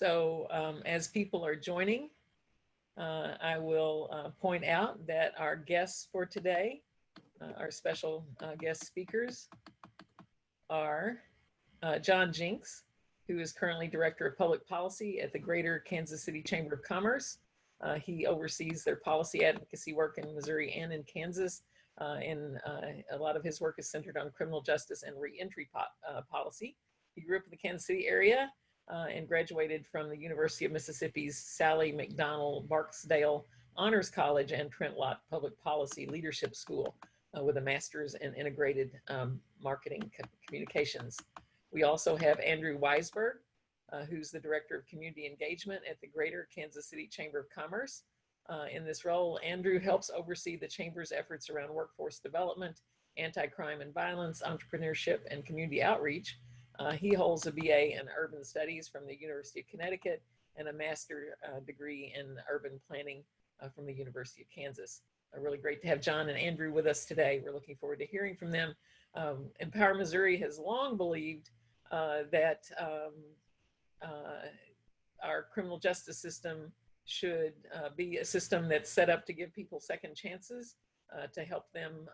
So as people are joining, I will point out that our guests for today, our special guest speakers are John Jenks, who is currently Director of Public Policy at the Greater Kansas City Chamber of Commerce. He oversees their policy advocacy work in Missouri and in Kansas. And a lot of his work is centered on criminal justice and reentry policy. He grew up in the Kansas City area and graduated from the University of Mississippi's Sally McDonald Barksdale Honors College and Trent Lott Public Policy Leadership School with a master's in integrated marketing communications. We also have Andrew Weisberg, who's the Director of Community Engagement at the Greater Kansas City Chamber of Commerce. In this role, Andrew helps oversee the Chamber's efforts around workforce development, anti-crime and violence, entrepreneurship, and community outreach. He holds a BA in Urban Studies from the University of Connecticut and a master's degree in urban planning from the University of Kansas. Really great to have John and Andrew with us today. We're looking forward to hearing from them. Empower Missouri has long believed that our criminal justice system should be a system that's set up to give people second chances, to help them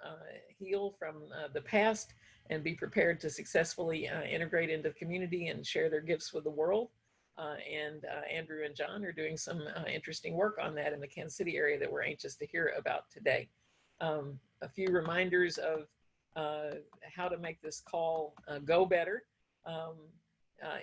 heal from the past and be prepared to successfully integrate into the community and share their gifts with the world. Andrew and John are doing some interesting work on that in the Kansas City area that we're anxious to hear about today. A few reminders of how to make this call go better.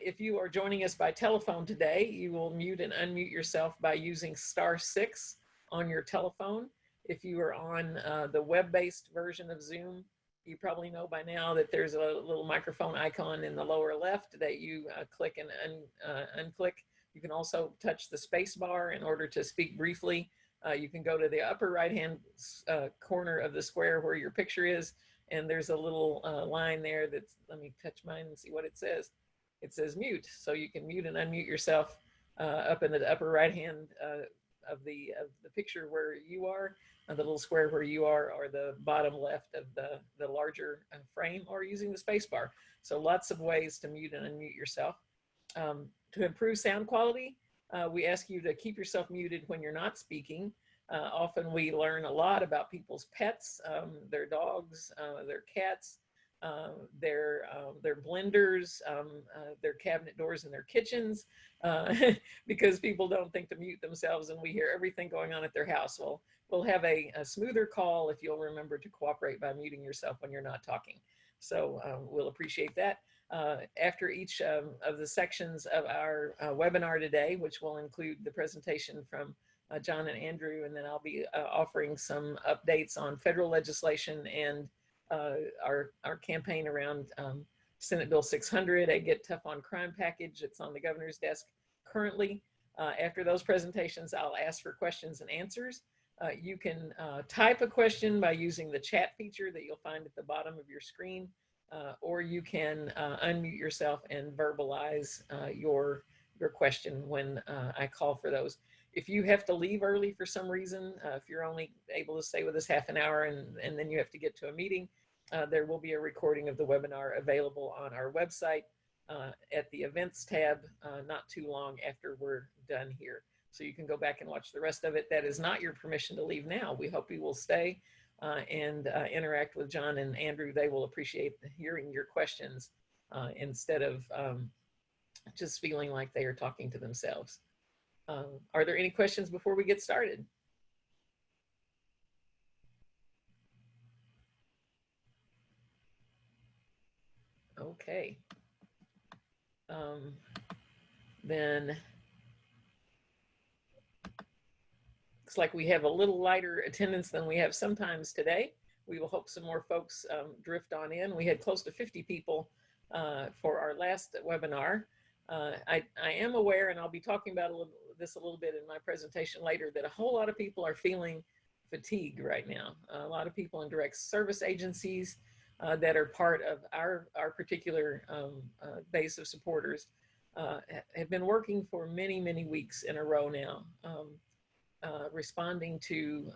If you are joining us by telephone today, you will mute and unmute yourself by using *6 on your telephone. If you are on the web-based version of Zoom, you probably know by now that there's a little microphone icon in the lower left that you click and unclick. You can also touch the space bar in order to speak briefly. You can go to the upper right-hand corner of the square where your picture is, and there's a little line there that's, let me touch mine and see what it says. It says mute, so you can mute and unmute yourself up in the upper right-hand of the picture where you are, the little square where you are, or the bottom left of the larger frame, or using the space bar. So lots of ways to mute and unmute yourself. To improve sound quality, we ask you to keep yourself muted when you're not speaking. Often we learn a lot about people's pets, their dogs, their cats, their blenders, their cabinet doors in their kitchens, because people don't think to mute themselves, and we hear everything going on at their house. Well, we'll have a smoother call if you'll remember to cooperate by muting yourself when you're not talking. So we'll appreciate that. After each of the sections of our webinar today, which will include the presentation from John and Andrew, and then I'll be offering some updates on federal legislation and our campaign around Senate Bill 600, a Get Tough on Crime package. It's on the governor's desk currently. After those presentations, I'll ask for questions and answers. You can type a question by using the chat feature that you'll find at the bottom of your screen, or you can unmute yourself and verbalize your question when I call for those. If you have to leave early for some reason, if you're only able to stay with us half an hour and then you have to get to a meeting, there will be a recording of the webinar available on our website at the events tab not too long after we're done here. So you can go back and watch the rest of it. That is not your permission to leave now. We hope you will stay and interact with John and Andrew. They will appreciate hearing your questions instead of just feeling like they are talking to themselves. Are there any questions before we get started? Okay. Then looks like we have a little lighter attendance than we have sometimes today. We will hope some more folks drift on in. We had close to 50 people for our last webinar. I am aware, and I'll be talking about this a little bit in my presentation later, that a whole lot of people are feeling fatigue right now. A lot of people in direct service agencies that are part of our particular base of supporters have been working for many, many weeks in a row now, responding to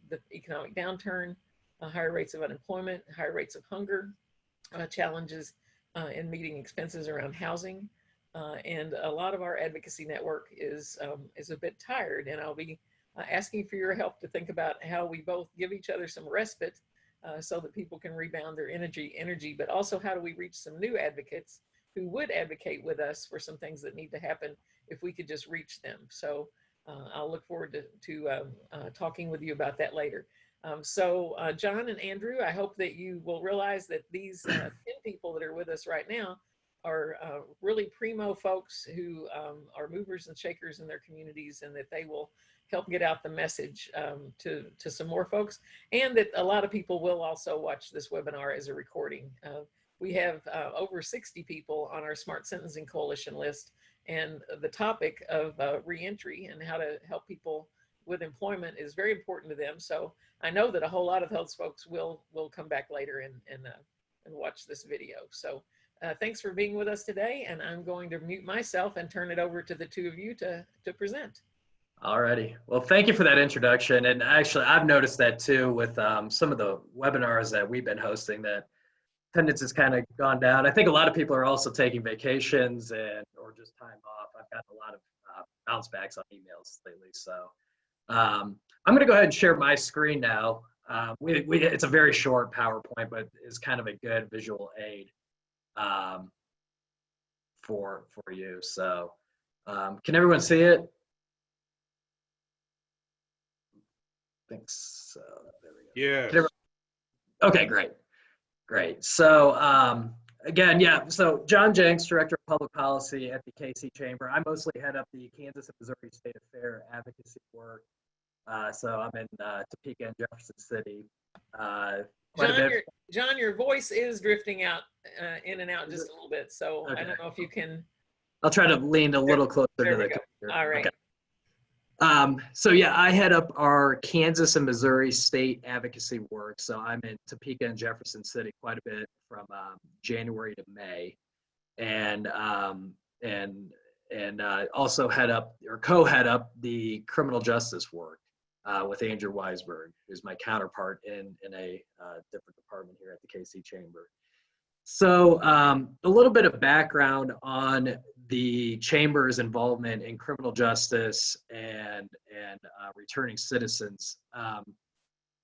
the economic downturn, higher rates of unemployment, higher rates of hunger, challenges in meeting expenses around housing. and a lot of our advocacy network is a bit tired, and I'll be asking for your help to think about how we both give each other some respite so that people can rebound their energy, but also how do we reach some new advocates who would advocate with us for some things that need to happen if we could just reach them. So I'll look forward to talking with you about that later. So John and Andrew, I hope that you will realize that these 10 people that are with us right now are really primo folks who are movers and shakers in their communities, and that they will help get out the message to some more folks, and that a lot of people will also watch this webinar as a recording. We have over 60 people on our Smart Sentencing Coalition list, and the topic of reentry and how to help people with employment is very important to them. So I know that a whole lot of those folks will come back later and watch this video. So thanks for being with us today, and I'm going to mute myself and turn it over to the two of you to present. Alrighty. Well, thank you for that introduction. And actually, I've noticed that too with some of the webinars that we've been hosting, that attendance has kind of gone down. I think a lot of people are also taking vacations or just time off. I've gotten a lot of bounce backs on emails lately. So I'm going to go ahead and share my screen now. It's a very short PowerPoint, but it's kind of a good visual aid for you. So can everyone see it? Thanks. So there we go. Yeah. Okay, great. So again, yeah. So John Jenks, Director of Public Policy at the KC Chamber. I mostly head up the Kansas and Missouri State Affair advocacy work. So I'm in Topeka and Jefferson City. John, your voice is drifting out, in and out just a little bit. So okay. I don't know if you can. I'll try to lean a little closer to the computer. All right. Okay. So yeah, I head up our Kansas and Missouri state advocacy work. So I'm in Topeka and Jefferson City quite a bit from January to May, and also head up or co-head up the criminal justice work with Andrew Weisberg, who's my counterpart in a different department here at the KC Chamber. So a little bit of background on the Chamber's involvement in criminal justice and returning citizens.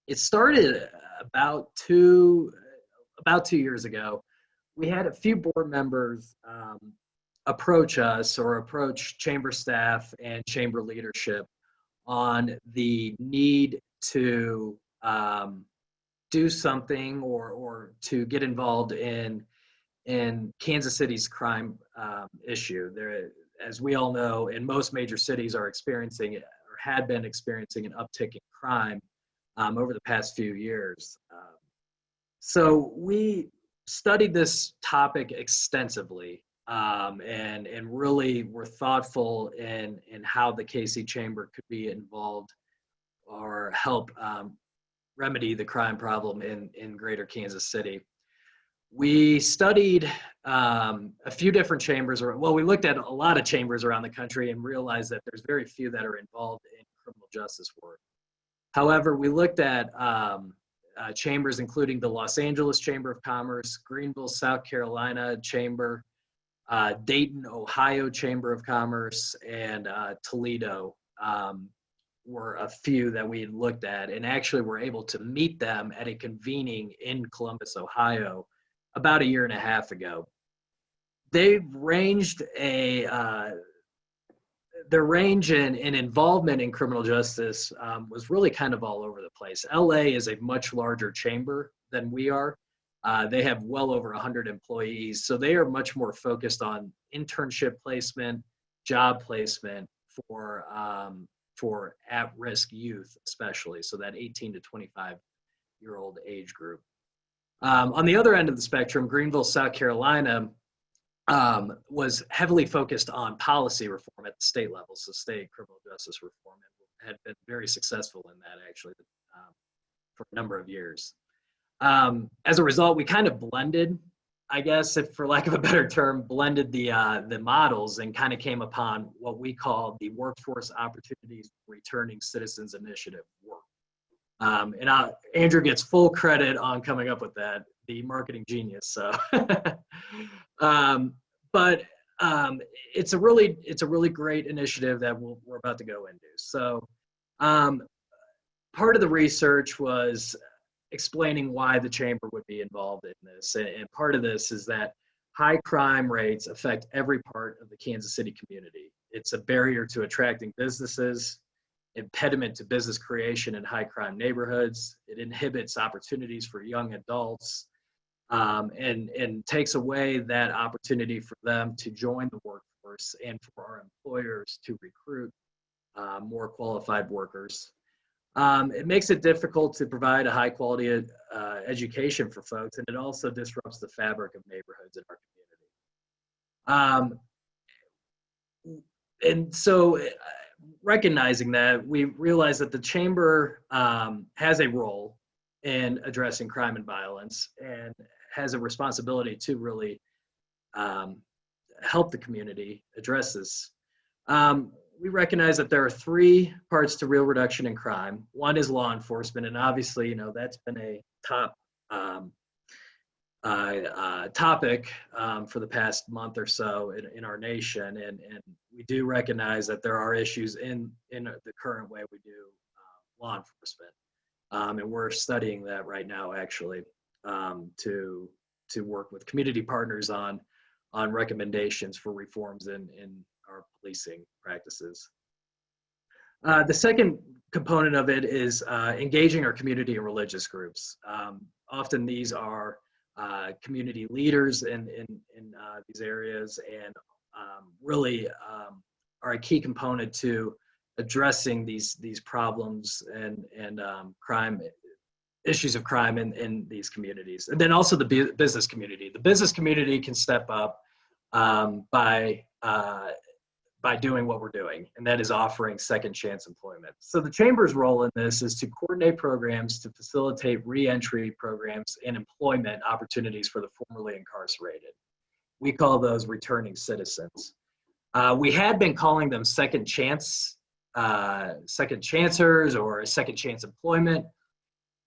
It started about two years ago. We had a few board members approach us or approach Chamber staff and Chamber leadership on the need to do something or to get involved in Kansas City's crime issue. There, as we all know, and most major cities are experiencing or had been experiencing an uptick in crime over the past few years. So we studied this topic extensively and really were thoughtful in how the KC Chamber could be involved or help remedy the crime problem in greater Kansas City. We studied a few different chambers, we looked at a lot of chambers around the country and realized that there's very few that are involved in criminal justice work. However, we looked at chambers including the Los Angeles Chamber of Commerce, Greenville, South Carolina Chamber, Dayton, Ohio Chamber of Commerce, and Toledo were a few that we looked at, and actually were able to meet them at a convening in Columbus, Ohio, about a year and a half ago. They've ranged their range in involvement in criminal justice was really kind of all over the place. LA is a much larger chamber than we are. They have well over 100 employees, so they are much more focused on internship placement, job placement for at-risk youth, especially, so that 18 to 25-year-old age group. On the other end of the spectrum, Greenville, South Carolina was heavily focused on policy reform at the state level, so state criminal justice reform, and had been very successful in that actually for a number of years. As a result, we kind of blended, I guess, if for lack of a better term, blended the models and kind of came upon what we call the Workforce Opportunities Returning Citizens Initiative work. And Andrew gets full credit on coming up with that, the marketing genius. So, but it's a really great initiative that we're about to go into. So part of the research was explaining why the chamber would be involved in this. And part of this is that high crime rates affect every part of the Kansas City community. It's a barrier to attracting businesses, impediment to business creation in high crime neighborhoods. It inhibits opportunities for young adults, and takes away that opportunity for them to join the workforce and for our employers to recruit more qualified workers. It makes it difficult to provide a high quality education for folks, and it also disrupts the fabric of neighborhoods in our community. And so recognizing that, we realize that the chamber has a role in addressing crime and violence and has a responsibility to really help the community address this. We recognize that there are three parts to real reduction in crime. One is law enforcement, and obviously, that's been a top topic for the past month or so in our nation, and we do recognize that there are issues in the current way we do law enforcement, and we're studying that right now, actually, to work with community partners on recommendations for reforms in our policing practices. The second component of it is engaging our community and religious groups. Often these are community leaders in these areas, and really are a key component to addressing these problems and crime, issues of crime in these communities. And then also the business community. The business community can step up by doing what we're doing, and that is offering second chance employment. So the chamber's role in this is to coordinate programs to facilitate re-entry programs and employment opportunities for the formerly incarcerated. We call those returning citizens. We had been calling them second chancers or second chance employment,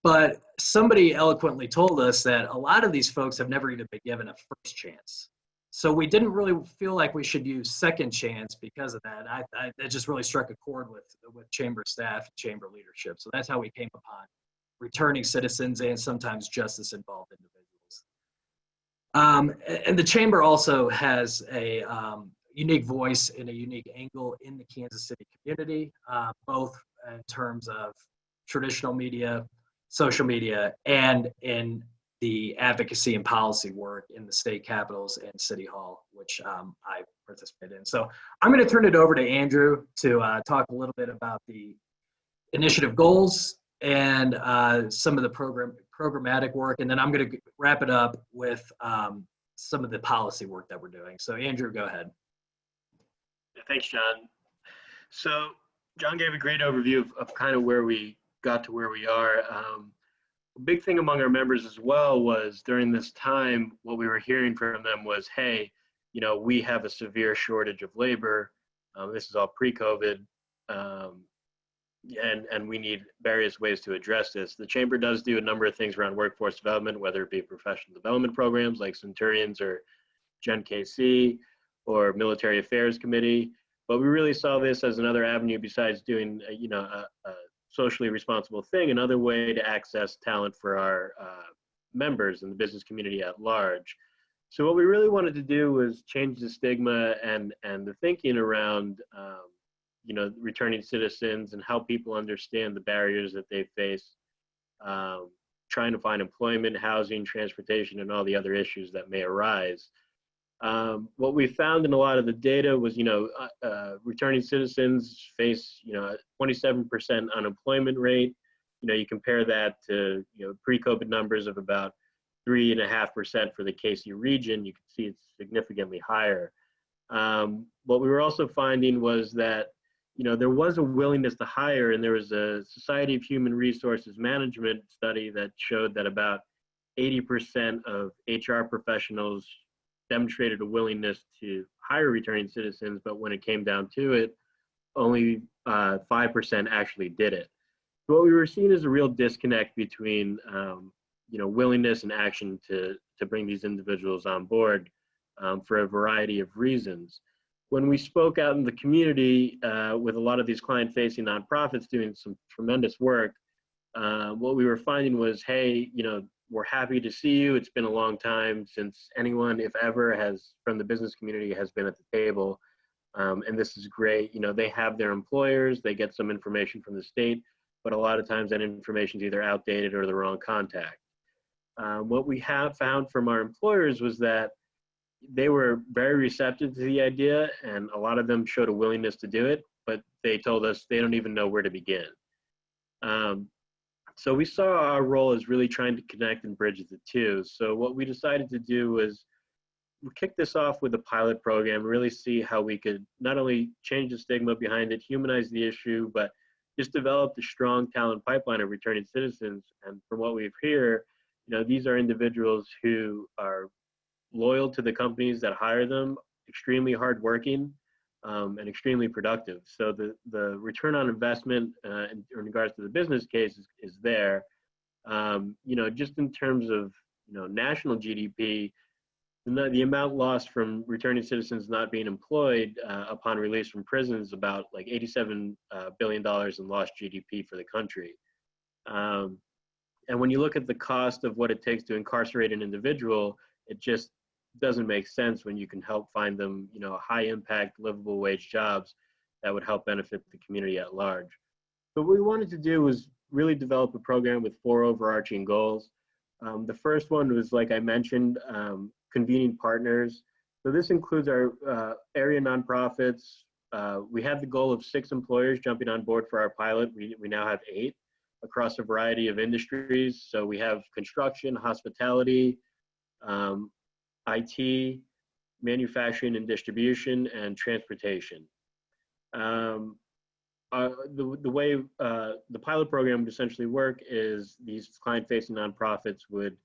but somebody eloquently told us that a lot of these folks have never even been given a first chance. So we didn't really feel like we should use second chance because of that. That just really struck a chord with chamber staff and chamber leadership. So that's how we came upon returning citizens and sometimes justice involved individuals. And the chamber also has a unique voice and a unique angle in the Kansas City community, both in terms of traditional media, social media, and in the advocacy and policy work in the state capitals and City Hall, which I participate in. So I'm going to turn it over to Andrew to talk a little bit about the initiative goals and some of the programmatic work, and then I'm going to wrap it up with some of the policy work that we're doing. So Andrew, go ahead. Yeah, thanks, John. So John gave a great overview of kind of where we got to where we are. A big thing among our members as well was during this time, what we were hearing from them was, hey, we have a severe shortage of labor. This is all pre-COVID, and we need various ways to address this. The chamber does do a number of things around workforce development, whether it be professional development programs like Centurions or Gen KC or Military Affairs Committee. But we really saw this as another avenue besides doing, a socially responsible thing, another way to access talent for our members and the business community at large. So what we really wanted to do was change the stigma and the thinking around, returning citizens and help people understand the barriers that they face, trying to find employment, housing, transportation, and all the other issues that may arise. What we found in a lot of the data was, returning citizens face, a 27% unemployment rate. You compare that to, pre-COVID numbers of about 3.5% for the KC region, you can see it's significantly higher. What we were also finding was that, there was a willingness to hire, and there was a Society of Human Resources Management study that showed that about 80% of HR professionals demonstrated a willingness to hire returning citizens, but when it came down to it, only 5% actually did it. So what we were seeing is a real disconnect between, willingness and action to bring these individuals on board. for a variety of reasons. When we spoke out in the community with a lot of these client-facing nonprofits doing some tremendous work, what we were finding was, hey, we're happy to see you. It's been a long time since anyone, if ever, from the business community has been at the table. And this is great. They have their employers, they get some information from the state, but a lot of times that information is either outdated or the wrong contact. What we have found from our employers was that they were very receptive to the idea, and a lot of them showed a willingness to do it, but they told us they don't even know where to begin. So we saw our role as really trying to connect and bridge the two. So what we decided to do was we kick this off with a pilot program, really see how we could not only change the stigma behind it, humanize the issue, but just develop a strong talent pipeline of returning citizens. And from what we've heard, these are individuals who are loyal to the companies that hire them, extremely hardworking, and extremely productive. So the return on investment in regards to the business case is there. Just in terms of national GDP, the amount lost from returning citizens not being employed upon release from prison is about like $87 billion in lost GDP for the country. And when you look at the cost of what it takes to incarcerate an individual, it just doesn't make sense when you can help find them, high impact, livable wage jobs that would help benefit the community at large. But what we wanted to do was really develop a program with 4 overarching goals. The first one was, like I mentioned, convening partners. So this includes our area nonprofits. We had the goal of 6 employers jumping on board for our pilot. We now have 8 across a variety of industries. So we have construction, hospitality, IT, manufacturing and distribution, and transportation. The way the pilot program would essentially work is these client-facing nonprofits would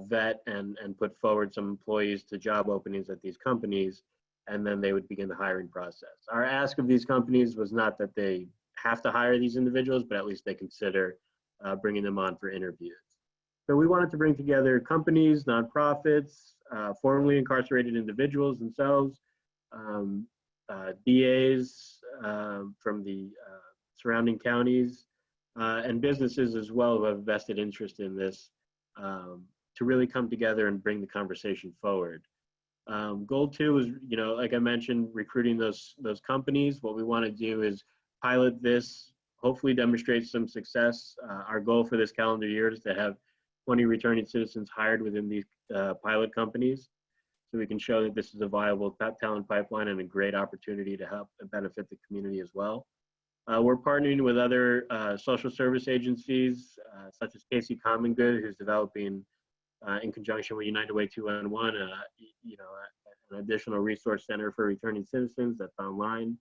vet and put forward some employees to job openings at these companies, and then they would begin the hiring process. Our ask of these companies was not that they have to hire these individuals, but at least they consider bringing them on for interviews. So we wanted to bring together companies, nonprofits, formerly incarcerated individuals themselves, DAs from the surrounding counties, and businesses as well who have vested interest in this to really come together and bring the conversation forward. Goal 2 is, like I mentioned, recruiting those companies. What we want to do is pilot this, hopefully demonstrate some success. Our goal for this calendar year is to have 20 returning citizens hired within these pilot companies, so we can show that this is a viable talent pipeline and a great opportunity to help and benefit the community as well. We're partnering with other social service agencies, such as Casey Common Good, who's developing, in conjunction with United Way 211, an additional resource center for returning citizens that's online,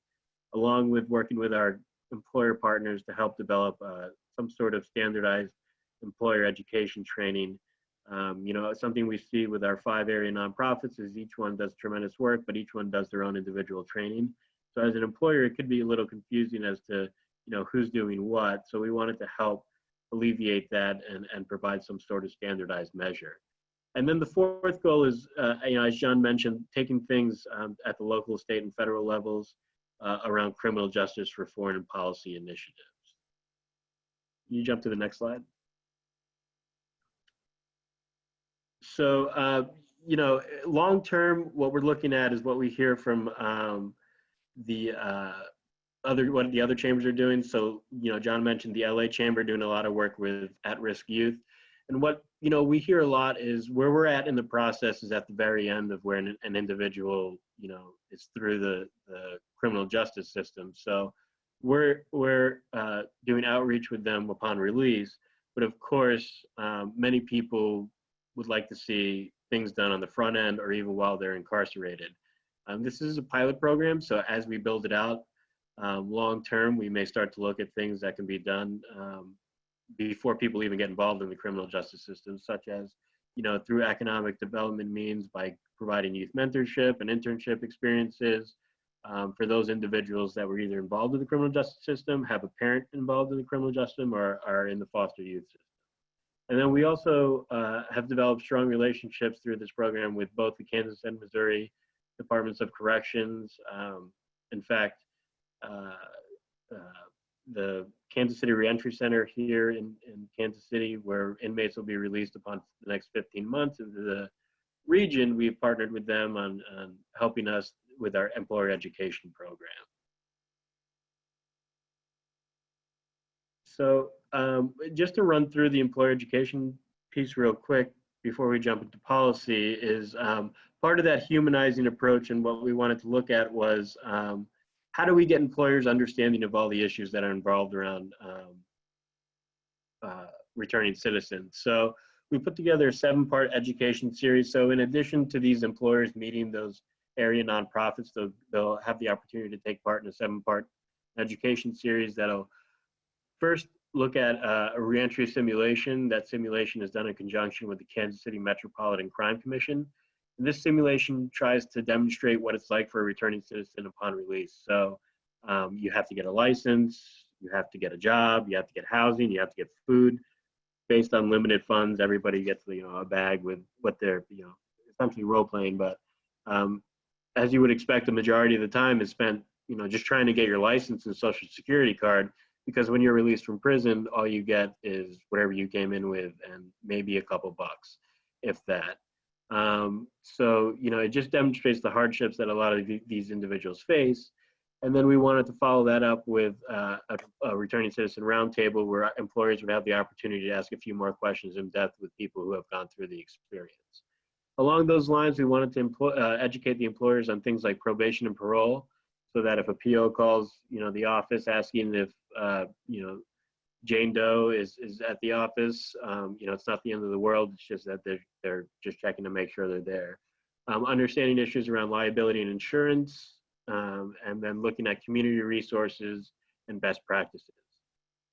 along with working with our employer partners to help develop some sort of standardized employer education training. Something we see with our 5 area nonprofits is each one does tremendous work, but each one does their own individual training. So as an employer, it could be a little confusing as to, who's doing what. So we wanted to help alleviate that and provide some sort of standardized measure. And then the 4th goal is, as John mentioned, taking things at the local, state, and federal levels around criminal justice reform and policy initiatives. Can you jump to the next slide? So, long term, what we're looking at is what we hear from what the other chambers are doing. So, John mentioned the LA chamber doing a lot of work with at-risk youth. And what, we hear a lot is where we're at in the process is at the very end of where an individual, is through the criminal justice system. So we're doing outreach with them upon release. But of course, many people would like to see things done on the front end or even while they're incarcerated. This is a pilot program, so as we build it out, long term, we may start to look at things that can be done before people even get involved in the criminal justice system, such as, through economic development means by providing youth mentorship and internship experiences for those individuals that were either involved in the criminal justice system, have a parent involved in the criminal justice system, or are in the foster youth system. And then we also have developed strong relationships through this program with both the Kansas and Missouri Departments of Corrections. In fact, the Kansas City Reentry Center here in Kansas City, where inmates will be released upon the next 15 months into the region, we've partnered with them on helping us with our employer education program. So just to run through the employer education piece real quick before we jump into policy is part of that humanizing approach, and what we wanted to look at was how do we get employers understanding of all the issues that are involved around returning citizens. So we put together a 7-part education series. So in addition to these employers meeting those area nonprofits, they'll have the opportunity to take part in a 7-part education series that'll first look at a reentry simulation. That simulation is done in conjunction with the Kansas City Metropolitan Crime Commission. And this simulation tries to demonstrate what it's like for a returning citizen upon release. So you have to get a license, you have to get a job, you have to get housing, you have to get food. Based on limited funds, everybody gets a bag with what they're essentially role playing. But as you would expect, the majority of the time is spent just trying to get your license and social security card, because when you're released from prison, all you get is whatever you came in with and maybe a couple bucks, if that. So it just demonstrates the hardships that a lot of these individuals face. And then we wanted to follow that up with a returning citizen roundtable where employers would have the opportunity to ask a few more questions in depth with people who have gone through the experience. Along those lines, we wanted to educate the employers on things like probation and parole, so that if a PO calls, the office asking if, Jane Doe is at the office, it's not the end of the world. It's just that they're just checking to make sure they're there. Understanding issues around liability and insurance, and then looking at community resources and best practices.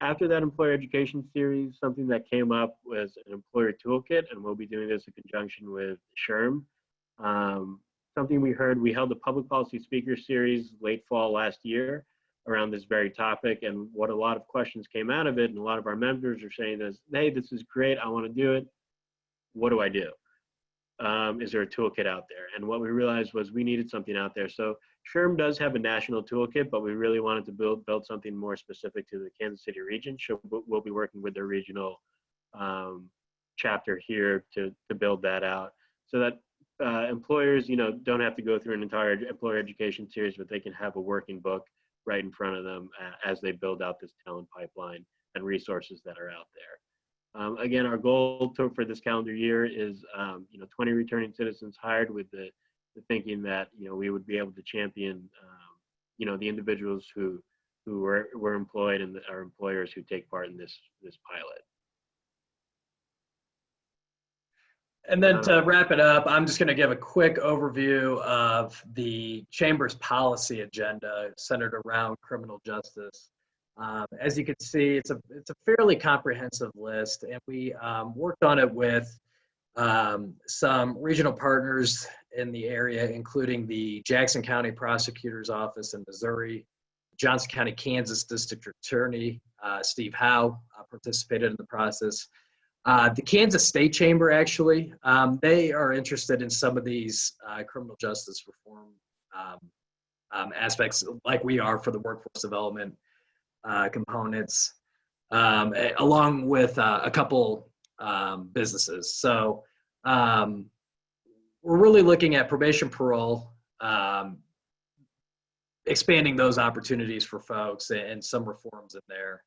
After that employer education series, something that came up was an employer toolkit, and we'll be doing this in conjunction with SHRM. Something we held a public policy speaker series late fall last year around this very topic, and what a lot of questions came out of it, and a lot of our members are saying is, hey, this is great, I want to do it. What do I do? Is there a toolkit out there? And what we realized was we needed something out there. So SHRM does have a national toolkit, but we really wanted to build something more specific to the Kansas City region. So we'll be working with their regional chapter here to build that out, so that employers, don't have to go through an entire employer education series, but they can have a working book right in front of them as they build out this talent pipeline and resources that are out there. Again, our goal for this calendar year is 20 returning citizens hired, with the thinking that we would be able to champion the individuals who were employed and our employers who take part in this pilot. And then to wrap it up, I'm just going to give a quick overview of the Chamber's policy agenda centered around criminal justice. As you can see, it's a fairly comprehensive list, and we worked on it with some regional partners in the area, including the Jackson County Prosecutor's Office in Missouri, Johnson County, Kansas District Attorney Steve Howe participated in the process. The Kansas State Chamber, actually, they are interested in some of these criminal justice reform aspects, like we are for the workforce development components, along with a couple businesses. So we're really looking at probation, parole, expanding those opportunities for folks, and some reforms in there.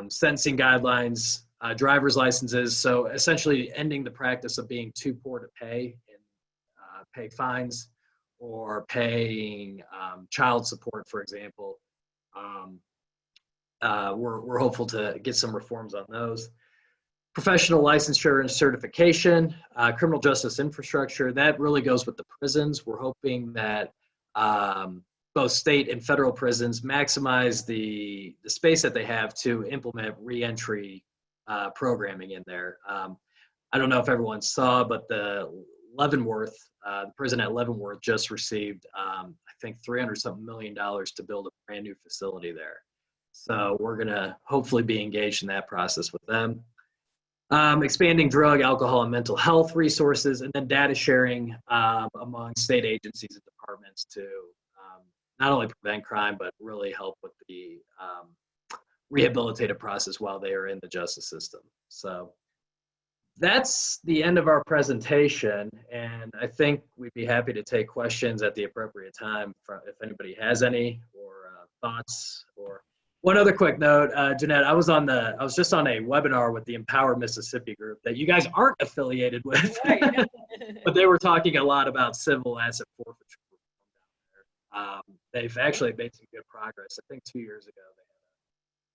Sentencing guidelines, driver's licenses, so essentially ending the practice of being too poor to pay and pay fines, or paying child support, for example. We're hopeful to get some reforms on those. Professional licensure and certification, criminal justice infrastructure, that really goes with the prisons. We're hoping that both state and federal prisons maximize the space that they have to implement reentry programming in there. I don't know if everyone saw, but the Leavenworth, the prison at Leavenworth just received, I think, $300-something million to build a brand new facility there. So we're gonna hopefully be engaged in that process with them. expanding drug, alcohol, and mental health resources, and then data sharing among state agencies and departments to not only prevent crime, but really help with the rehabilitative process while they are in the justice system. So that's the end of our presentation, and I think we'd be happy to take questions at the appropriate time if anybody has any, or thoughts. Or one other quick note, Jeanette, I was just on a webinar with the Empower Mississippi group that you guys aren't affiliated with, Right. but they were talking a lot about civil asset forfeiture down there. They've actually made some good progress. I think 2 years ago they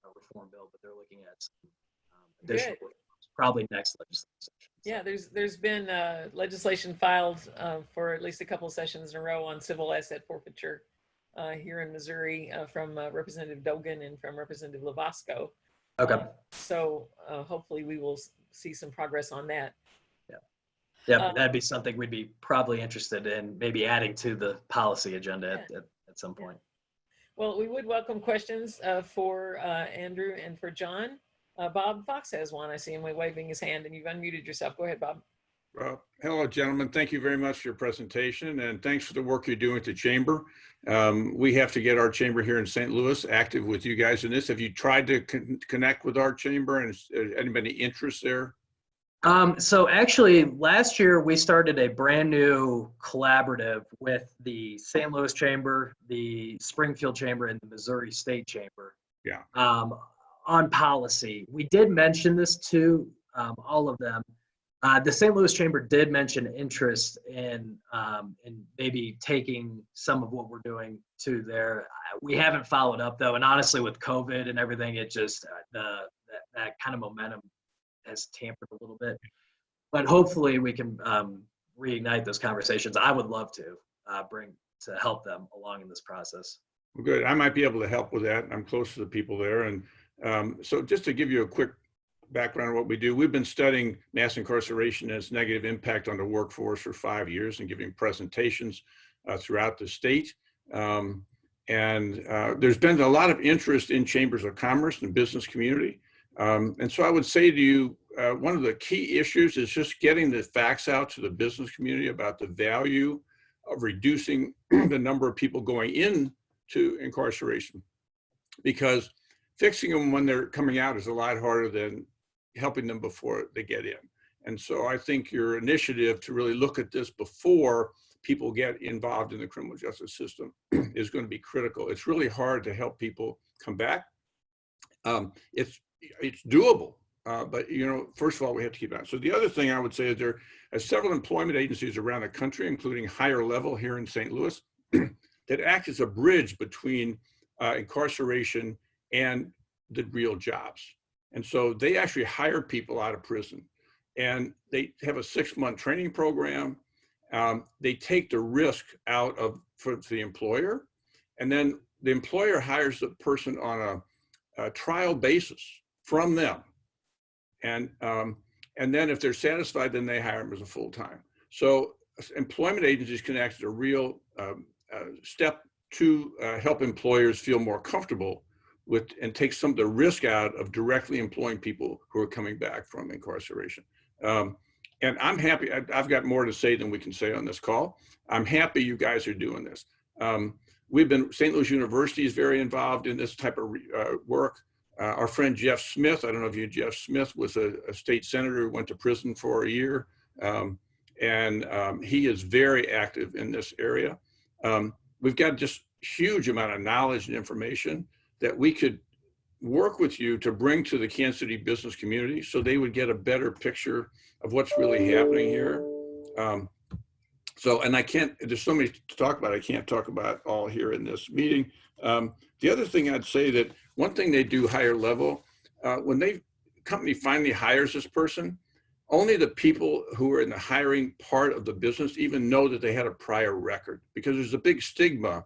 had a reform bill, but they're looking at some additional reforms, probably next legislative session. Yeah, there's been legislation filed for at least a couple of sessions in a row on civil asset forfeiture here in Missouri from Representative Dogan and from Representative Lovasco. Okay. So hopefully we will see some progress on that. Yeah, that'd be something we'd be probably interested in maybe adding to the policy agenda at some point. Well, we would welcome questions for Andrew and for John. Bob Fox has one. I see him waving his hand, and you've unmuted yourself. Go ahead, Bob. Hello, gentlemen. Thank you very much for your presentation, and thanks for the work you're doing at the chamber. We have to get our chamber here in St. Louis active with you guys in this. Have you tried to connect with our chamber, and is anybody interest there? So actually, last year we started a brand new collaborative with the St. Louis Chamber, the Springfield Chamber, and the Missouri State Chamber. Yeah. On policy. We did mention this to all of them. The St. Louis Chamber did mention interest in maybe taking some of what we're doing to there. We haven't followed up though, and honestly, with COVID and everything, it just that kind of momentum has tampered a little bit. But hopefully, we can reignite those conversations. I would love to help them along in this process. Well, good. I might be able to help with that. I'm close to the people there, and so just to give you a quick background on what we do, we've been studying mass incarceration and its negative impact on the workforce for 5 years and giving presentations throughout the state. And there's been a lot of interest in chambers of commerce and business community. And so I would say to you, one of the key issues is just getting the facts out to the business community about the value of reducing the number of people going into incarceration, because fixing them when they're coming out is a lot harder than helping them before they get in. And so I think your initiative to really look at this before people get involved in the criminal justice system is going to be critical. It's really hard to help people come back. It's doable, but first of all, we have to keep it. So the other thing I would say is there are several employment agencies around the country, including higher level here in St. Louis, that act as a bridge between incarceration and the real jobs. And so they actually hire people out of prison, and they have a 6-month training program. They take the risk out for the employer, and then the employer hires the person on a trial basis from them. And then if they're satisfied, then they hire them as a full-time. So employment agencies can act as a real step to help employers feel more comfortable with and take some of the risk out of directly employing people who are coming back from incarceration. And I'm happy, I've got more to say than we can say on this call. I'm happy you guys are doing this. St. Louis University is very involved in this type of work. Our friend Jeff Smith, I don't know if you know Jeff Smith, was a state senator who went to prison for a year. And he is very active in this area. We've got just huge amount of knowledge and information that we could work with you to bring to the Kansas City business community so they would get a better picture of what's really happening here. And there's so many to talk about, I can't talk about all here in this meeting. The other thing I'd say that one thing they do higher level, when company finally hires this person, only the people who are in the hiring part of the business even know that they had a prior record, because there's a big stigma.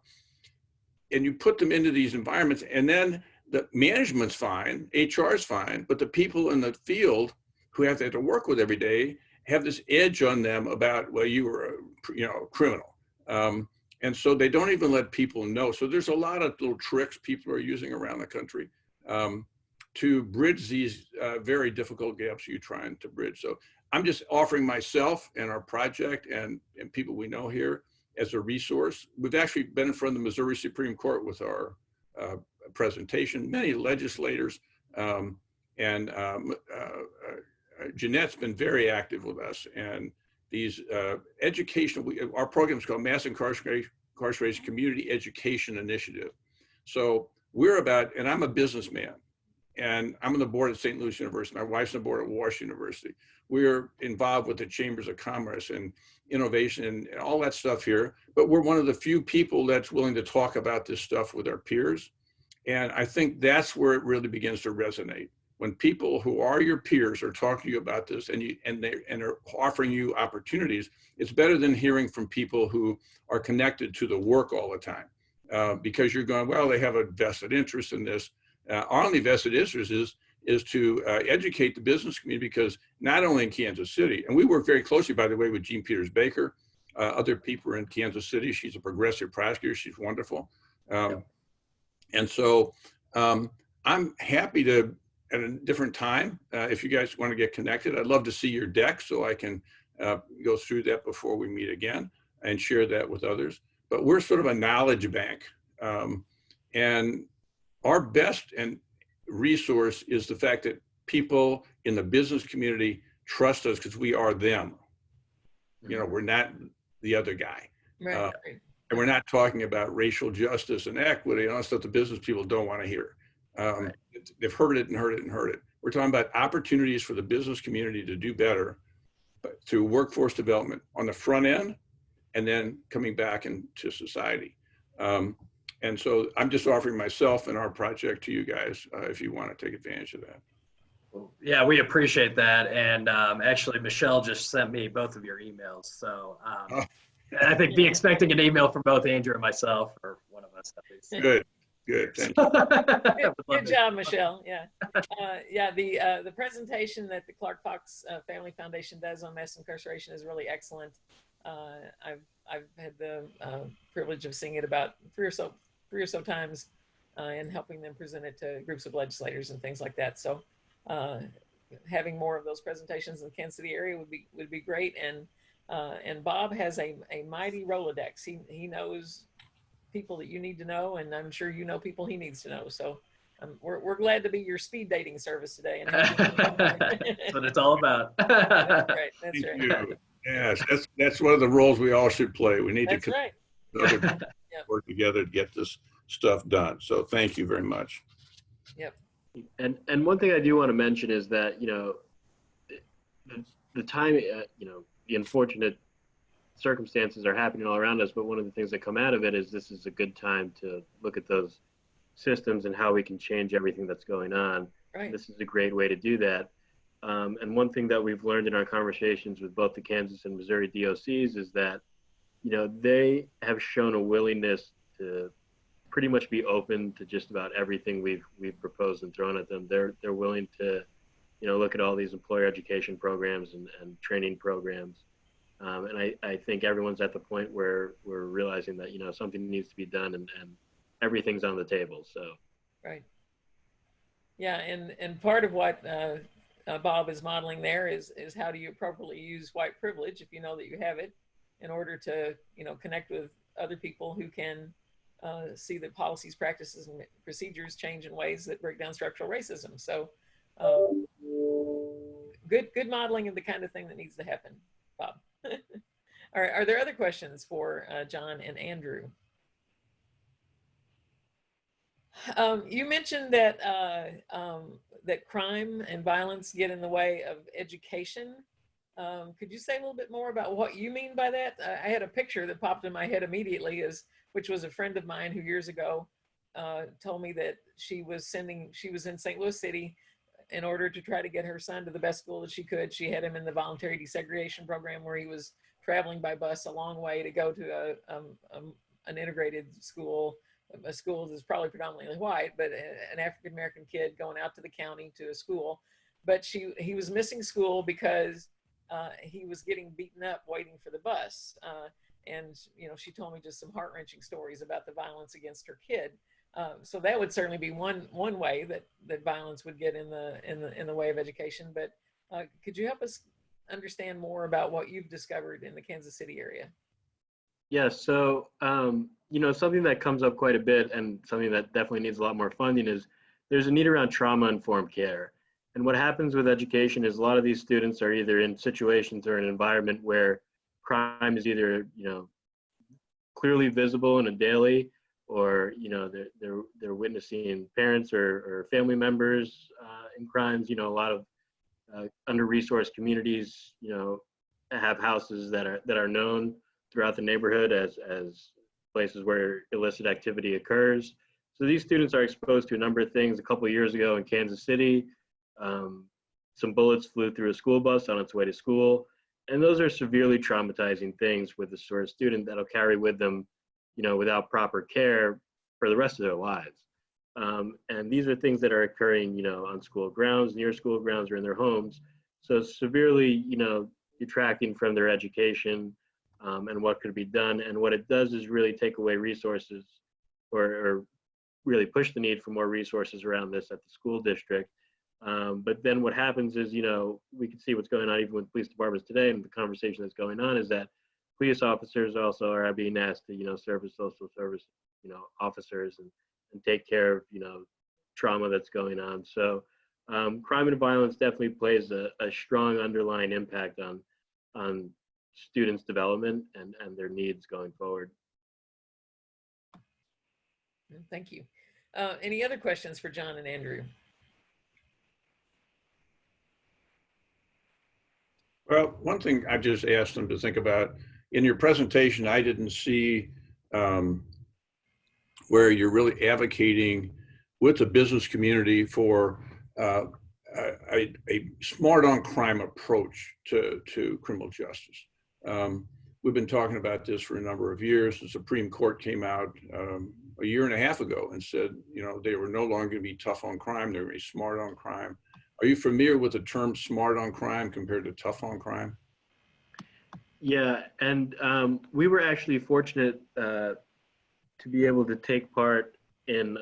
And you put them into these environments, and then the management's fine, HR's fine, but the people in the field who have to work with every day have this edge on them about, well, you were a criminal. And so they don't even let people know. So there's a lot of little tricks people are using around the country. to bridge these very difficult gaps you're trying to bridge. So I'm just offering myself and our project and people we know here as a resource. We've actually been in front of the Missouri Supreme Court with our presentation, many legislators, Jeanette's been very active with us, and these educational, our program is called Mass Incarceration Community Education Initiative. So we're about, and I'm a businessman, and I'm on the board at St. Louis University. My wife's on the board at Washington University. We're involved with the Chambers of Commerce and innovation and all that stuff here, but we're one of the few people that's willing to talk about this stuff with our peers. And I think that's where it really begins to resonate. When people who are your peers are talking to you about this and are offering you opportunities, it's better than hearing from people who are connected to the work all the time, because you're going, well, they have a vested interest in this. Our only vested interest is to educate the business community, because not only in Kansas City, and we work very closely, by the way, with Jean Peters Baker, other people in Kansas City. She's a progressive prosecutor. She's wonderful. And so I'm happy to, at a different time, if you guys want to get connected, I'd love to see your deck so I can go through that before we meet again and share that with others. But we're sort of a knowledge bank. And our best and resource is the fact that people in the business community trust us because we are them. You know, we're not the other guy. Right. And we're not talking about racial justice and equity and all that stuff the business people don't want to hear. They've heard it and heard it and heard it. We're talking about opportunities for the business community to do better through workforce development on the front end and then coming back into society. And so I'm just offering myself and our project to you guys if you want to take advantage of that. Yeah, we appreciate that. And actually, Michelle just sent me both of your emails. So I think be expecting an email from both Andrew and myself, or one of us at least. Good. Thank you. Good job, Michelle. Yeah. The presentation that the Clark Fox Family Foundation does on mass incarceration is really excellent. I've had the privilege of seeing it about three or so times and helping them present it to groups of legislators and things like that. So having more of those presentations in the Kansas City area would be great. And Bob has a mighty Rolodex. He knows people that you need to know, and I'm sure you know people he needs to know. So we're glad to be your speed dating service today. And that's what it's all about. That's right. That's Thank right. you. Yes, that's one of the roles we all should play. We need That's to right. work together to get this stuff done. So thank you very much. Yep. And one thing I do want to mention is that, you know, the time, you know, the unfortunate circumstances are happening all around us, but one of the things that come out of it is this is a good time to look at those systems and how we can change everything that's going on. Right. This is a great way to do that. And one thing that we've learned in our conversations with both the Kansas and Missouri DOCs is that, you know, they have shown a willingness to pretty much be open to just about everything we've proposed and thrown at them. They're willing to, you know, look at all these employer education programs and training programs. And I think everyone's at the point where we're realizing that, you know, something needs to be done and everything's on the table. So. Right. Yeah. And part of what Bob is modeling there is how do you appropriately use white privilege, if you know that you have it, in order to, you know, connect with other people who can see that policies, practices, and procedures change in ways that break down structural racism. So good modeling of the kind of thing that needs to happen, Bob. All right, are there other questions for John and Andrew? You mentioned that that crime and violence get in the way of education. Could you say a little bit more about what you mean by that? I had a picture that popped in my head immediately, which was a friend of mine who years ago told me that she was in St. Louis City in order to try to get her son to the best school that she could. She had him in the voluntary desegregation program where he was traveling by bus a long way to go to an integrated school, a school that's probably predominantly white, but an African-American kid going out to the county to a school. But he was missing school because he was getting beaten up waiting for the bus. And, you know, she told me just some heart-wrenching stories about the violence against her kid. So that would certainly be one way that violence would get in the way of education. But could you help us understand more about what you've discovered in the Kansas City area? Yes, so something that comes up quite a bit and something that definitely needs a lot more funding is there's a need around trauma-informed care. And what happens with education is a lot of these students are either in situations or an environment where crime is either clearly visible in a daily, or they're witnessing parents or family members in crimes. A lot of under-resourced communities have houses that are known throughout the neighborhood as places where illicit activity occurs. So these students are exposed to a number of things. A couple of years ago in Kansas City, some bullets flew through a school bus on its way to school. And those are severely traumatizing things with the sort of student that'll carry with them, without proper care for the rest of their lives. And these are things that are occurring, on school grounds, near school grounds, or in their homes. So severely, detracting from their education, and what could be done. And what it does is really take away resources, or really push the need for more resources around this at the school district. But then what happens is, we can see what's going on even with police departments today, and the conversation that's going on is that police officers also are being asked to, serve as social service, officers and take care of, trauma that's going on. So crime and violence definitely plays a strong underlying impact on students' development and their needs going forward. Thank you. Any other questions for John and Andrew? Well, one thing I just asked them to think about, in your presentation, I didn't see where you're really advocating with the business community for a smart on crime approach to criminal justice. We've been talking about this for a number of years. The Supreme Court came out a year and a half ago and said, they were no longer going to be tough on crime, they were going to be smart on crime. Are you familiar with the term smart on crime compared to tough on crime? Yeah, and we were actually fortunate to be able to take part in,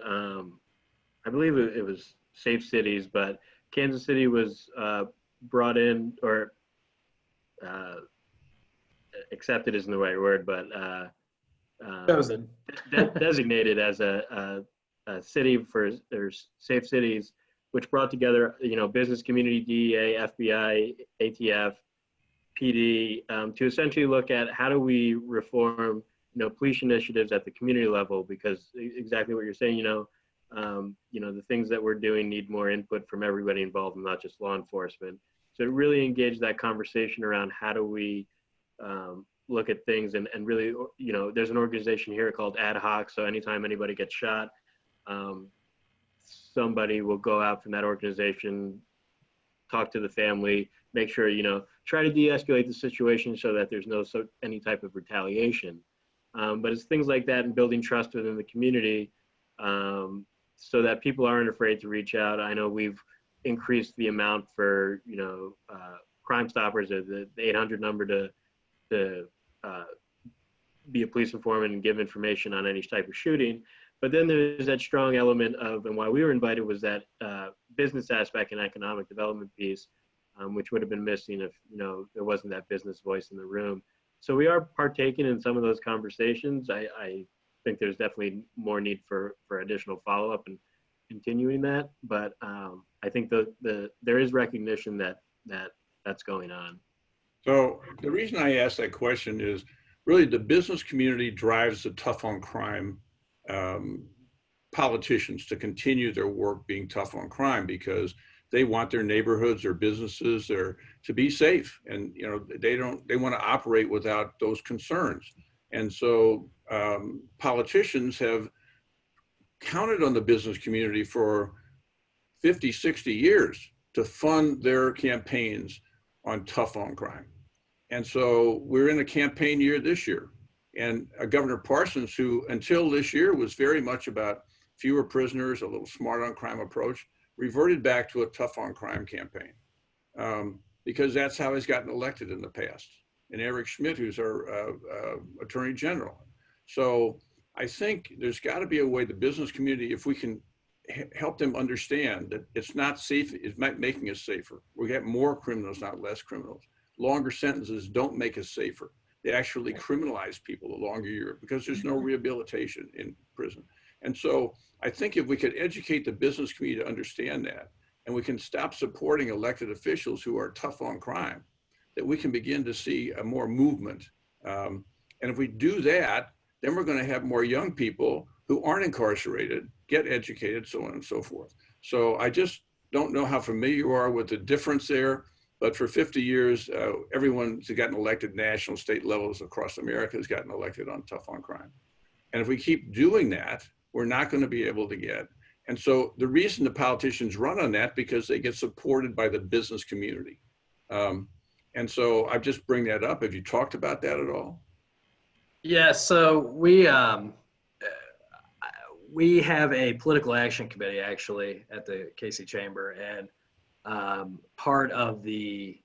I believe it was Safe Cities, but Kansas City was brought in, or accepted isn't the right word, but designated as a city for Safe Cities, which brought together, business community, DEA, FBI, ATF, PD, to essentially look at how do we reform, police initiatives at the community level, because exactly what you're saying, the things that we're doing need more input from everybody involved, and not just law enforcement. So to really engage that conversation around how do we look at things and really, there's an organization here called Ad Hoc. So anytime anybody gets shot, somebody will go out from that organization, talk to the family, make sure, try to de-escalate the situation so that there's any type of retaliation. But it's things like that and building trust within the community, so that people aren't afraid to reach out. I know we've increased the amount for, Crime Stoppers, the 800 number to be a police informant and give information on any type of shooting. But then there's that strong element of, and why we were invited was that business aspect and economic development piece, which would have been missing if, there wasn't that business voice in the room. So we are partaking in some of those conversations. I think there's definitely more need for additional follow-up and continuing that. But I think there is recognition that's going on. So the reason I asked that question is really the business community drives the tough on crime politicians to continue their work being tough on crime, because they want their neighborhoods, their businesses, to be safe, and they want to operate without those concerns. And so politicians have counted on the business community for 50, 60 years to fund their campaigns on tough on crime. And so we're in a campaign year this year. And Governor Parsons, who until this year was very much about fewer prisoners, a little smart on crime approach, reverted back to a tough on crime campaign, because that's how he's gotten elected in the past. And Eric Schmidt, who's our Attorney General. So I think there's got to be a way the business community, if we can help them understand that it's not safe, it's not making us safer. We get more criminals, not less criminals. Longer sentences don't make us safer. They actually criminalize people the longer you're, because there's no rehabilitation in prison. And so I think if we could educate the business community to understand that, and we can stop supporting elected officials who are tough on crime, that we can begin to see a more movement. And if we do that, then we're going to have more young people who aren't incarcerated, get educated, so on and so forth. So I just don't know how familiar you are with the difference there, but for 50 years, everyone's gotten elected national, state levels across America has gotten elected on tough on crime. And if we keep doing that, we're not going to be able to get. And so the reason the politicians run on that, because they get supported by the business community. And so I just bring that up. Have you talked about that at all? Yeah, so we have a political action committee actually at the KC Chamber, and part of the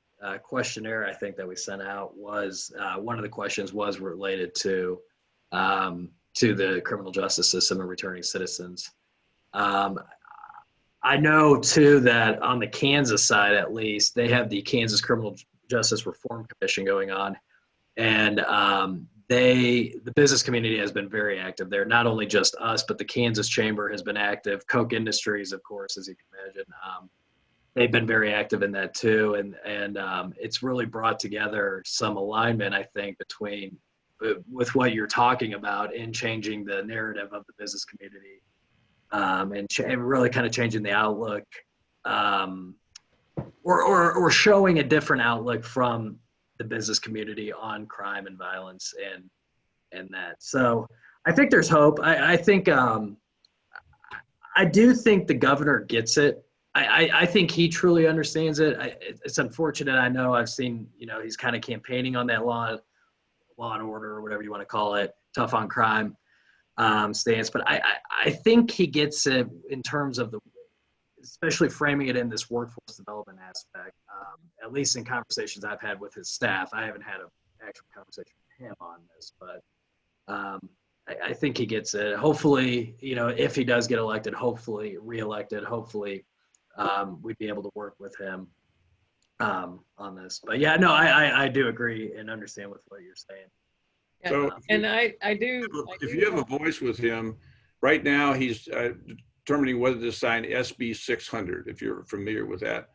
questionnaire I think that we sent out was one of the questions was related to the criminal justice system and returning citizens. I know too that on the Kansas side, at least, they have the Kansas Criminal Justice Reform Commission going on, and the business community has been very active there. Not only just us, but the Kansas Chamber has been active. Koch Industries, of course, as you can imagine, they've been very active in that too, and it's really brought together some alignment, I think, between with what you're talking about in changing the narrative of the business community, and really kind of changing the outlook, or showing a different outlook from the business community on crime and violence and that. So I think there's hope. I think I do think the governor gets it. I think he truly understands it. It's unfortunate. I know I've seen, he's kind of campaigning on that law and order, or whatever you want to call it, tough on crime stance. But I think he gets it in terms of especially framing it in this workforce development aspect, at least in conversations I've had with his staff. I haven't had an actual conversation with him on this, but I think he gets it. Hopefully, if he does get elected, hopefully reelected, hopefully we'd be able to work with him on this. But yeah, no, I do agree and understand with what you're saying. Yeah. So And I do. If you have a voice with him, right now he's determining whether to sign SB 600, if you're familiar with that.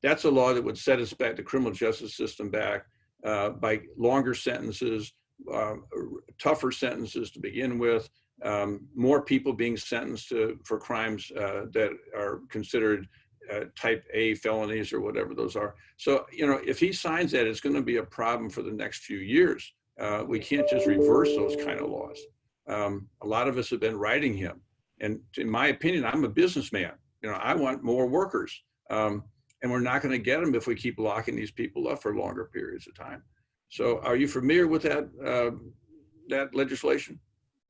That's a law that would set us back, the criminal justice system back, by longer sentences, tougher sentences to begin with, more people being sentenced for crimes that are considered type A felonies or whatever those are. So, if he signs that, it's going to be a problem for the next few years. We can't just reverse those kind of laws. A lot of us have been writing him. And in my opinion, I'm a businessman. I want more workers. And we're not going to get them if we keep locking these people up for longer periods of time. So are you familiar with that legislation?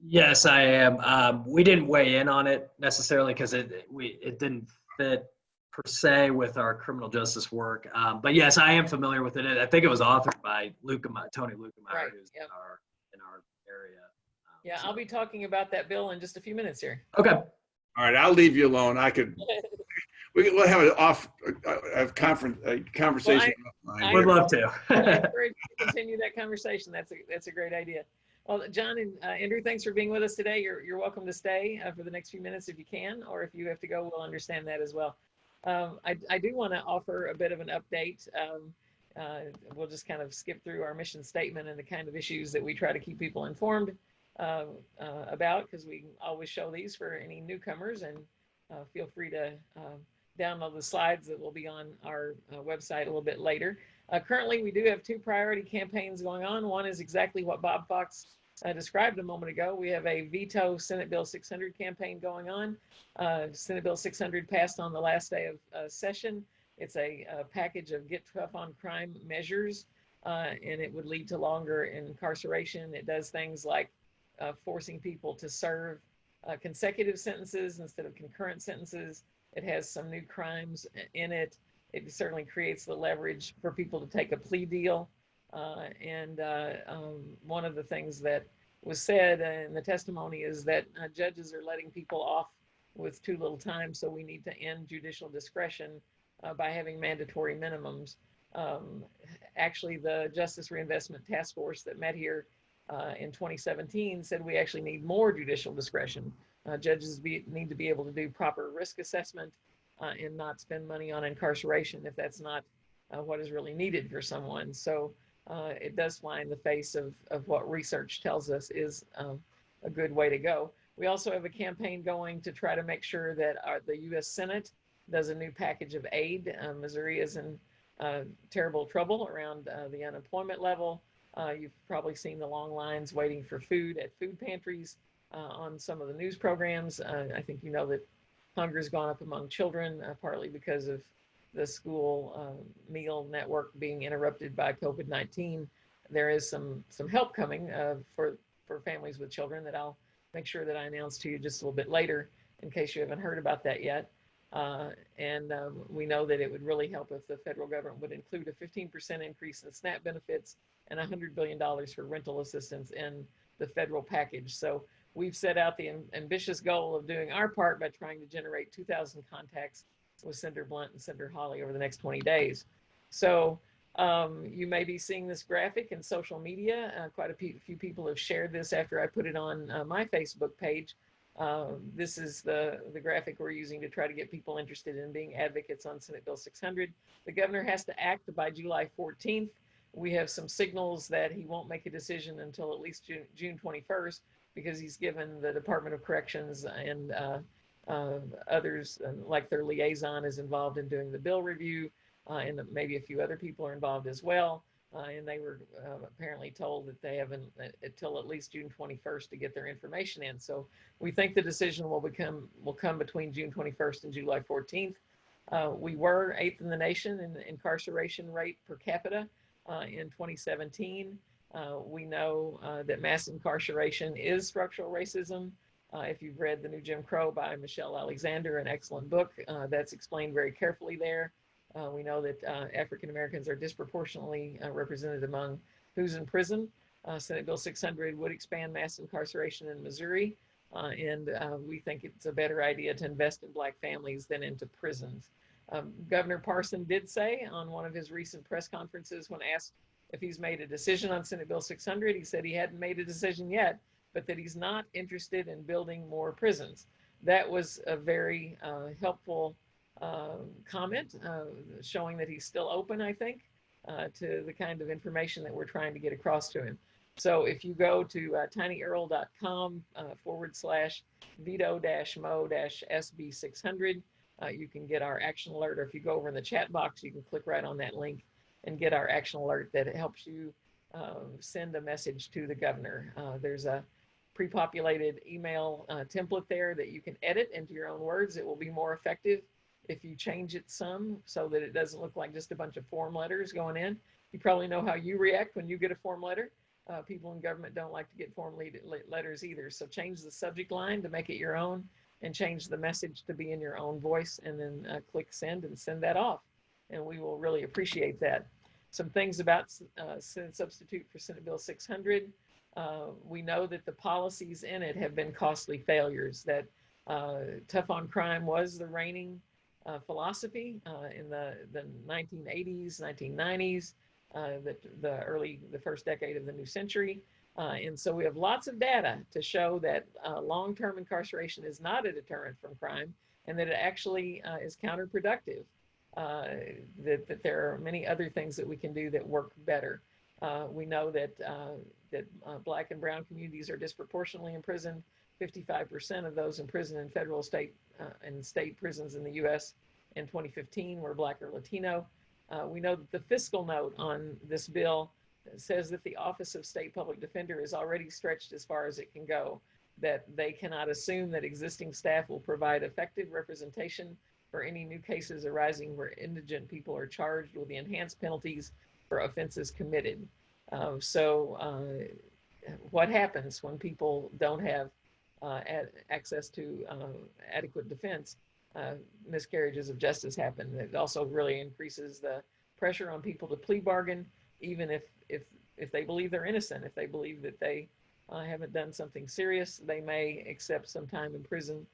Yes, I am. We didn't weigh in on it necessarily because it didn't fit per se with our criminal justice work. But yes, I am familiar with it. I think it was authored by Tony Lukemeyer, Right. who's Yep. in our area. Yeah, I'll be talking about that bill in just a few minutes here. Okay. All right, I'll leave you alone. We'll have a conversation. I would love to. I encourage you to continue that conversation. That's a great idea. Well, John and Andrew, thanks for being with us today. You're welcome to stay for the next few minutes if you can, or if you have to go, we'll understand that as well. I do want to offer a bit of an update. We'll just kind of skip through our mission statement and the kind of issues that we try to keep people informed about, because we always show these for any newcomers, and feel free to download the slides that will be on our website a little bit later. Currently, we do have two priority campaigns going on. One is exactly what Bob Fox described a moment ago. We have a Veto Senate Bill 600 campaign going on. Senate Bill 600 passed on the last day of session. It's a package of get tough on crime measures, and it would lead to longer incarceration. It does things like forcing people to serve consecutive sentences instead of concurrent sentences. It has some new crimes in it. It certainly creates the leverage for people to take a plea deal. And one of the things that was said in the testimony is that judges are letting people off with too little time, so we need to end judicial discretion by having mandatory minimums. Actually, the Justice Reinvestment Task Force that met here in 2017 said we actually need more judicial discretion. Judges need to be able to do proper risk assessment and not spend money on incarceration if that's not what is really needed for someone. So it does fly in the face of what research tells us is a good way to go. We also have a campaign going to try to make sure that the U.S. Senate does a new package of aid. Missouri is in terrible trouble around the unemployment level. You've probably seen the long lines waiting for food at food pantries on some of the news programs. I think you know that hunger has gone up among children, partly because of the school meal network being interrupted by COVID-19. There is some help coming for families with children that I'll make sure that I announce to you just a little bit later in case you haven't heard about that yet. We know that it would really help if the federal government would include a 15% increase in SNAP benefits and $100 billion for rental assistance in the federal package. So we've set out the ambitious goal of doing our part by trying to generate 2,000 contacts with Senator Blunt and Senator Hawley over the next 20 days. So you may be seeing this graphic in social media. Quite a few people have shared this after I put it on my Facebook page. This is the graphic we're using to try to get people interested in being advocates on Senate Bill 600. The governor has to act by July 14th. We have some signals that he won't make a decision until at least June 21st because he's given the Department of Corrections and others, like their liaison, is involved in doing the bill review, and maybe a few other people are involved as well. And they were apparently told that they have until at least June 21st to get their information in. So we think the decision will come between June 21st and July 14th. We were 8th in the nation in the incarceration rate per capita in 2017. We know that mass incarceration is structural racism. If you've read The New Jim Crow by Michelle Alexander, an excellent book, that's explained very carefully there. We know that African Americans are disproportionately represented among who's in prison. Senate Bill 600 would expand mass incarceration in Missouri, and we think it's a better idea to invest in Black families than into prisons. Governor Parson did say on one of his recent press conferences when asked if he's made a decision on Senate Bill 600, he said he hadn't made a decision yet, but that he's not interested in building more prisons. That was a very helpful comment, showing that he's still open, I think, to the kind of information that we're trying to get across to him. So if you go to tinyurl.com /veto-mo-sb600, you can get our action alert, or if you go over in the chat box, you can click right on that link and get our action alert that helps you send a message to the governor. There's a pre-populated email template there that you can edit into your own words. It will be more effective if you change it some so that it doesn't look like just a bunch of form letters going in. You probably know how you react when you get a form letter. People in government don't like to get form letters either. So change the subject line to make it your own and change the message to be in your own voice, and then click send and send that off. And we will really appreciate that. Some things about Senate substitute for Senate Bill 600. We know that the policies in it have been costly failures, that tough on crime was the reigning philosophy in the 1980s, 1990s, the first decade of the new century. And so we have lots of data to show that long-term incarceration is not a deterrent from crime, and that it actually is counterproductive. That there are many other things that we can do that work better. We know that Black and brown communities are disproportionately imprisoned. 55% of those imprisoned in federal, state, and state prisons in the U.S. in 2015 were Black or Latino. We know that the fiscal note on this bill says that the Office of State Public Defender is already stretched as far as it can go, that they cannot assume that existing staff will provide effective representation for any new cases arising where indigent people are charged with the enhanced penalties for offenses committed. What happens when people don't have access to adequate defense? Miscarriages of justice happen. It also really increases the pressure on people to plea bargain, even if they believe they're innocent, if they believe that they haven't done something serious, they may accept some time in prison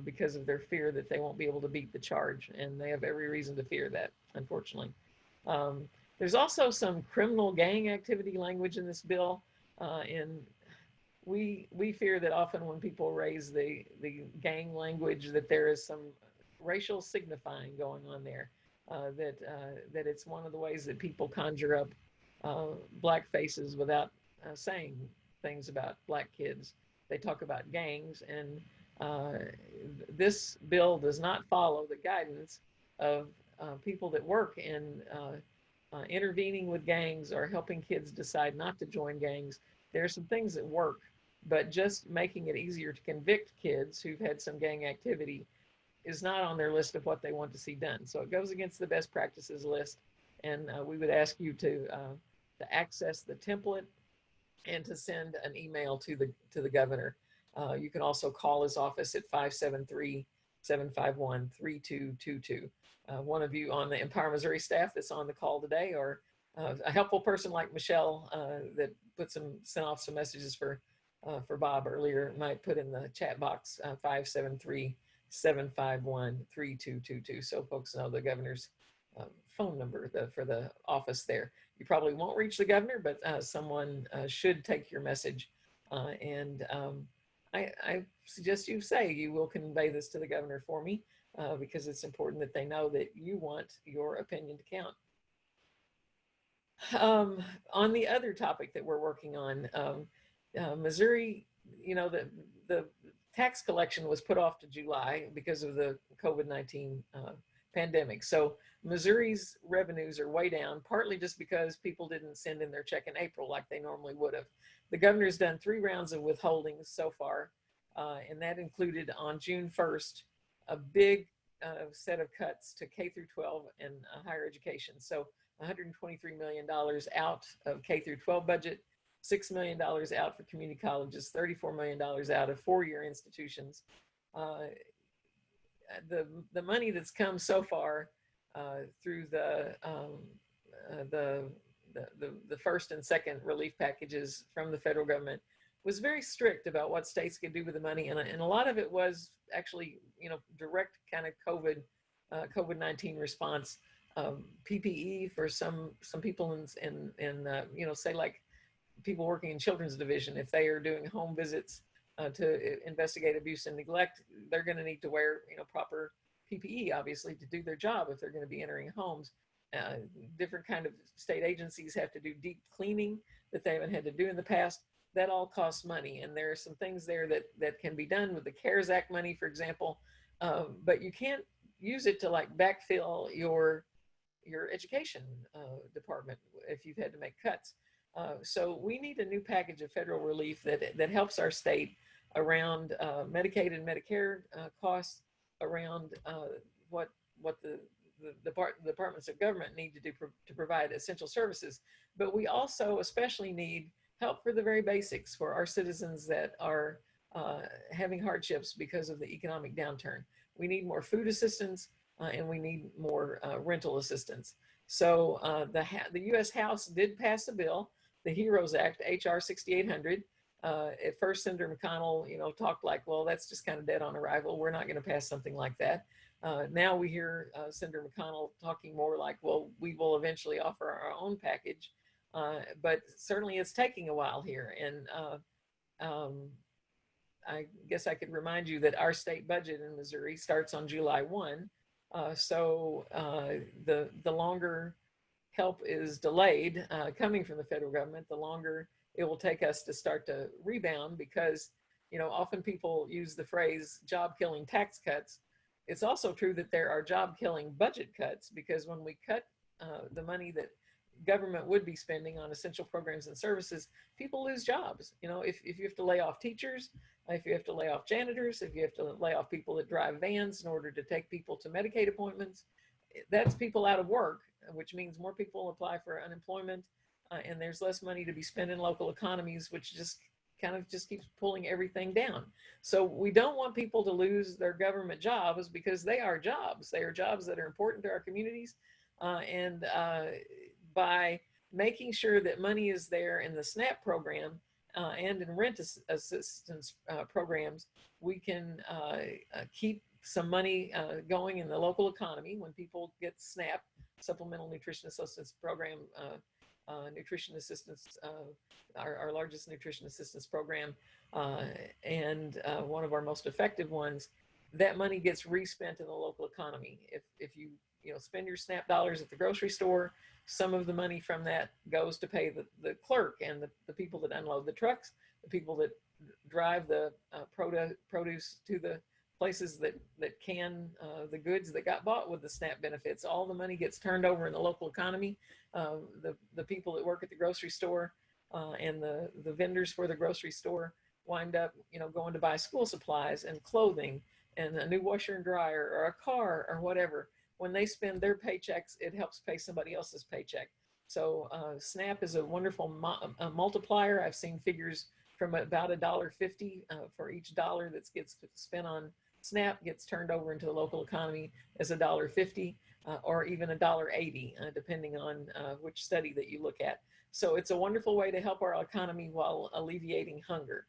because of their fear that they won't be able to beat the charge. And they have every reason to fear that, unfortunately. There's also some criminal gang activity language in this bill. And we fear that often when people raise the gang language, that there is some racial signifying going on there. That it's one of the ways that people conjure up black faces without saying things about black kids. They talk about gangs, and this bill does not follow the guidance of people that work in intervening with gangs or helping kids decide not to join gangs. There are some things that work, but just making it easier to convict kids who've had some gang activity is not on their list of what they want to see done. So it goes against the best practices list, and we would ask you to access the template and to send an email to the governor. You can also call his office at 573-751-3222. One of you on the Empower Missouri staff that's on the call today, or a helpful person like Michelle that sent off some messages for Bob earlier, might put in the chat box 573-751-3222, so folks know the governor's phone number for the office there. You probably won't reach the governor, but someone should take your message. And I suggest you say you will convey this to the governor for me, because it's important that they know that you want your opinion to count. On the other topic that we're working on, Missouri, the tax collection was put off to July because of the COVID-19 pandemic. So Missouri's revenues are way down, partly just because people didn't send in their check in April like they normally would have. The governor's done 3 rounds of withholdings so far, and that included on June 1st, a big set of cuts to K through 12 and higher education. So $123 million out of K through 12 budget, $6 million out for community colleges, $34 million out of 4-year institutions. The money that's come so far through the first and second relief packages from the federal government was very strict about what states could do with the money, and a lot of it was actually direct kind of COVID-19 response. PPE for some people in say like people working in children's division, if they are doing home visits to investigate abuse and neglect, they're going to need to wear proper PPE, obviously, to do their job if they're going to be entering homes. Different kind of state agencies have to do deep cleaning that they haven't had to do in the past. That all costs money, and there are some things there that can be done with the CARES Act money, for example, but you can't use it to like backfill your education department if you've had to make cuts. So we need a new package of federal relief that helps our state around Medicaid and Medicare costs, around what the departments of government need to do to provide essential services. But we also especially need help for the very basics for our citizens that are having hardships because of the economic downturn. We need more food assistance, and we need more rental assistance. So the U.S. House did pass a bill, the HEROES Act, H.R. 6800. At first, Senator McConnell, talked like, well, that's just kind of dead on arrival. We're not going to pass something like that. Now we hear Senator McConnell talking more like, well, we will eventually offer our own package. But certainly it's taking a while here. And I guess I could remind you that our state budget in Missouri starts on July 1. So the longer help is delayed coming from the federal government, the longer it will take us to start to rebound, because often people use the phrase job-killing tax cuts. It's also true that there are job-killing budget cuts, because when we cut the money that government would be spending on essential programs and services, people lose jobs. If you have to lay off teachers, if you have to lay off janitors, if you have to lay off people that drive vans in order to take people to Medicaid appointments, that's people out of work, which means more people apply for unemployment, and there's less money to be spent in local economies, which just keeps pulling everything down. So we don't want people to lose their government jobs, because they are jobs. They are jobs that are important to our communities, and by making sure that money is there in the SNAP program and in rent assistance programs, we can keep some money going in the local economy when people get SNAP, Supplemental Nutrition Assistance Program, nutrition assistance, our largest nutrition assistance program, and one of our most effective ones. That money gets respent in the local economy. If you spend your SNAP dollars at the grocery store, some of the money from that goes to pay the clerk and the people that unload the trucks, the people that drive the produce to the places that can the goods that got bought with the SNAP benefits. All the money gets turned over in the local economy. The people that work at the grocery store and the vendors for the grocery store wind up going to buy school supplies and clothing and a new washer and dryer or a car or whatever. When they spend their paychecks, it helps pay somebody else's paycheck. So SNAP is a wonderful multiplier. I've seen figures from about $1.50 for each dollar that gets spent on SNAP gets turned over into the local economy as $1.50 or even $1.80, depending on which study that you look at. So it's a wonderful way to help our economy while alleviating hunger.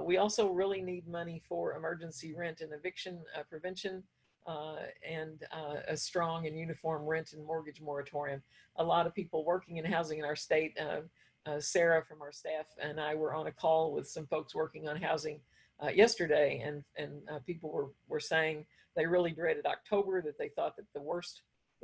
We also really need money for emergency rent and eviction prevention and a strong and uniform rent and mortgage moratorium. A lot of people working in housing in our state, Sarah from our staff and I were on a call with some folks working on housing yesterday, and people were saying they really dreaded October, that they thought that the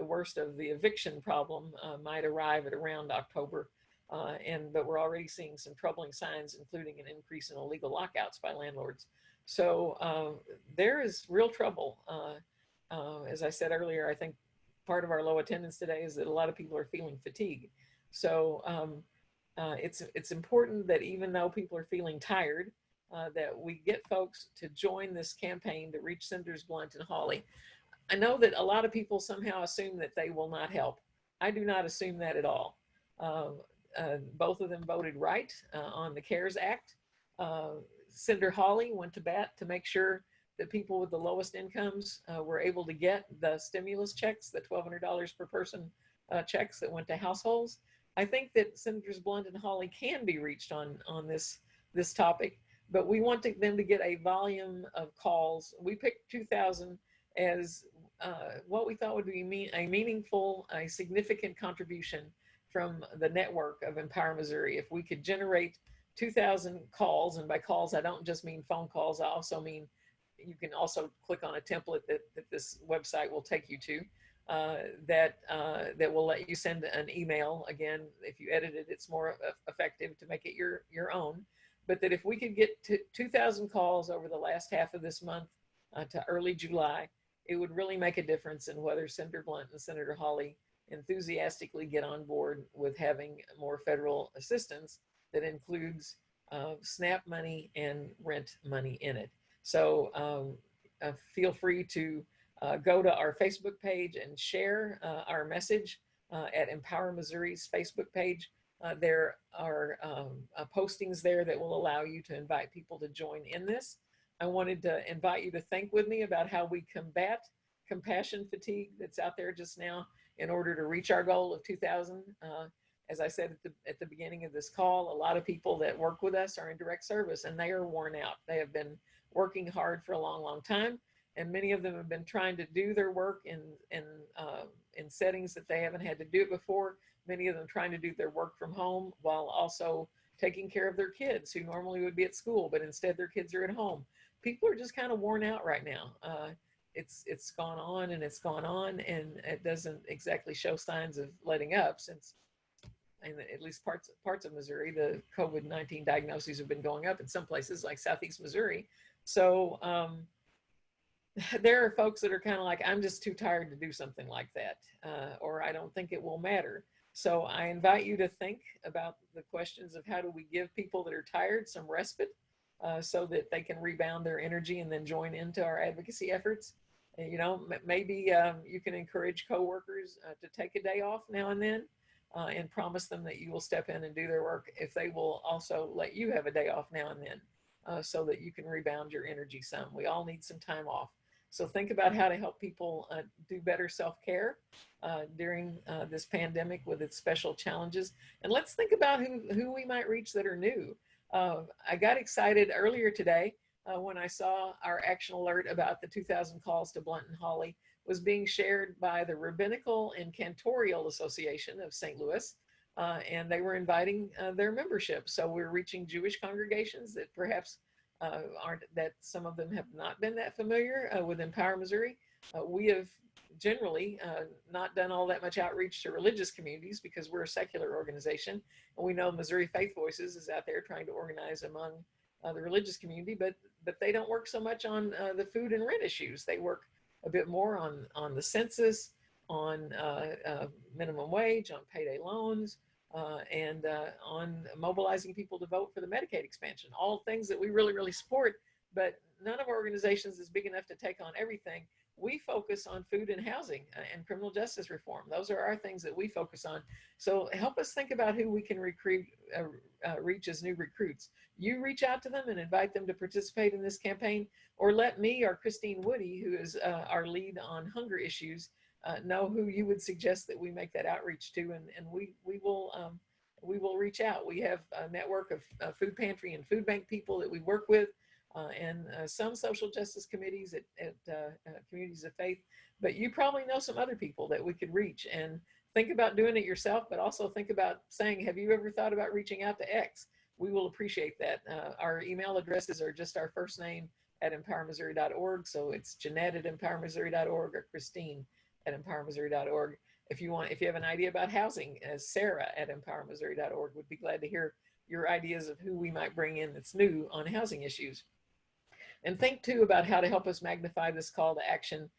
worst of the eviction problem might arrive at around October. But we're already seeing some troubling signs, including an increase in illegal lockouts by landlords. So there is real trouble. As I said earlier, I think part of our low attendance today is that a lot of people are feeling fatigue. So it's important that even though people are feeling tired, that we get folks to join this campaign to reach Senators Blunt and Hawley. I know that a lot of people somehow assume that they will not help. I do not assume that at all. Both of them voted right on the CARES Act. Senator Hawley went to bat to make sure that people with the lowest incomes were able to get the stimulus checks, the $1,200 per person checks that went to households. I think that Senators Blunt and Hawley can be reached on this topic, but we want them to get a volume of calls. We picked 2,000 as what we thought would be a meaningful, a significant contribution from the network of Empower Missouri. If we could generate 2,000 calls, and by calls, I don't just mean phone calls, I also mean you can also click on a template that this website will take you to that will let you send an email. Again, if you edit it, it's more effective to make it your own. But that if we could get to 2,000 calls over the last half of this month to early July, it would really make a difference in whether Senator Blunt and Senator Hawley enthusiastically get on board with having more federal assistance that includes SNAP money and rent money in it. So feel free to go to our Facebook page and share our message at Empower Missouri's Facebook page. There are postings there that will allow you to invite people to join in this. I wanted to invite you to think with me about how we combat compassion fatigue that's out there just now in order to reach our goal of 2,000. As I said at the beginning of this call, a lot of people that work with us are in direct service and they are worn out. They have been working hard for a long, long time, and many of them have been trying to do their work in settings that they haven't had to do it before. Many of them trying to do their work from home while also taking care of their kids who normally would be at school, but instead their kids are at home. People are just kind of worn out right now. It's gone on and it's gone on, and it doesn't exactly show signs of letting up, since in at least parts of Missouri, the COVID-19 diagnoses have been going up in some places like Southeast Missouri. So there are folks that are kind of like, I'm just too tired to do something like that, or I don't think it will matter. So I invite you to think about the questions of how do we give people that are tired some respite so that they can rebound their energy and then join into our advocacy efforts. And, maybe you can encourage coworkers to take a day off now and then and promise them that you will step in and do their work if they will also let you have a day off now and then so that you can rebound your energy some. We all need some time off. So think about how to help people do better self-care during this pandemic with its special challenges. And let's think about who we might reach that are new. I got excited earlier today when I saw our action alert about the 2,000 calls to Blunt and Hawley was being shared by the Rabbinical and Cantorial Association of St. Louis, and they were inviting their membership. So we're reaching Jewish congregations that perhaps that some of them have not been that familiar with Empower Missouri. We have generally not done all that much outreach to religious communities because we're a secular organization, and we know Missouri Faith Voices is out there trying to organize among the religious community, but they don't work so much on the food and rent issues. They work a bit more on the census, on minimum wage, on payday loans, and on mobilizing people to vote for the Medicaid expansion. All things that we really, really support, but none of our organizations is big enough to take on everything. We focus on food and housing and criminal justice reform. Those are our things that we focus on. So help us think about who we can recruit, reach as new recruits. You reach out to them and invite them to participate in this campaign, or let me or Christine Woody, who is our lead on hunger issues, know who you would suggest that we make that outreach to, and we will reach out. We have a network of food pantry and food bank people that we work with, and some social justice committees at communities of faith, but you probably know some other people that we could reach. And think about doing it yourself, but also think about saying, have you ever thought about reaching out to X? We will appreciate that. Our email addresses are just our first name at empowermissouri.org. So it's Jeanette at empowermissouri.org or Christine at empowermissouri.org. If you have an idea about housing, Sarah at empowermissouri.org would be glad to hear your ideas of who we might bring in that's new on housing issues. And think too about how to help us magnify this call to action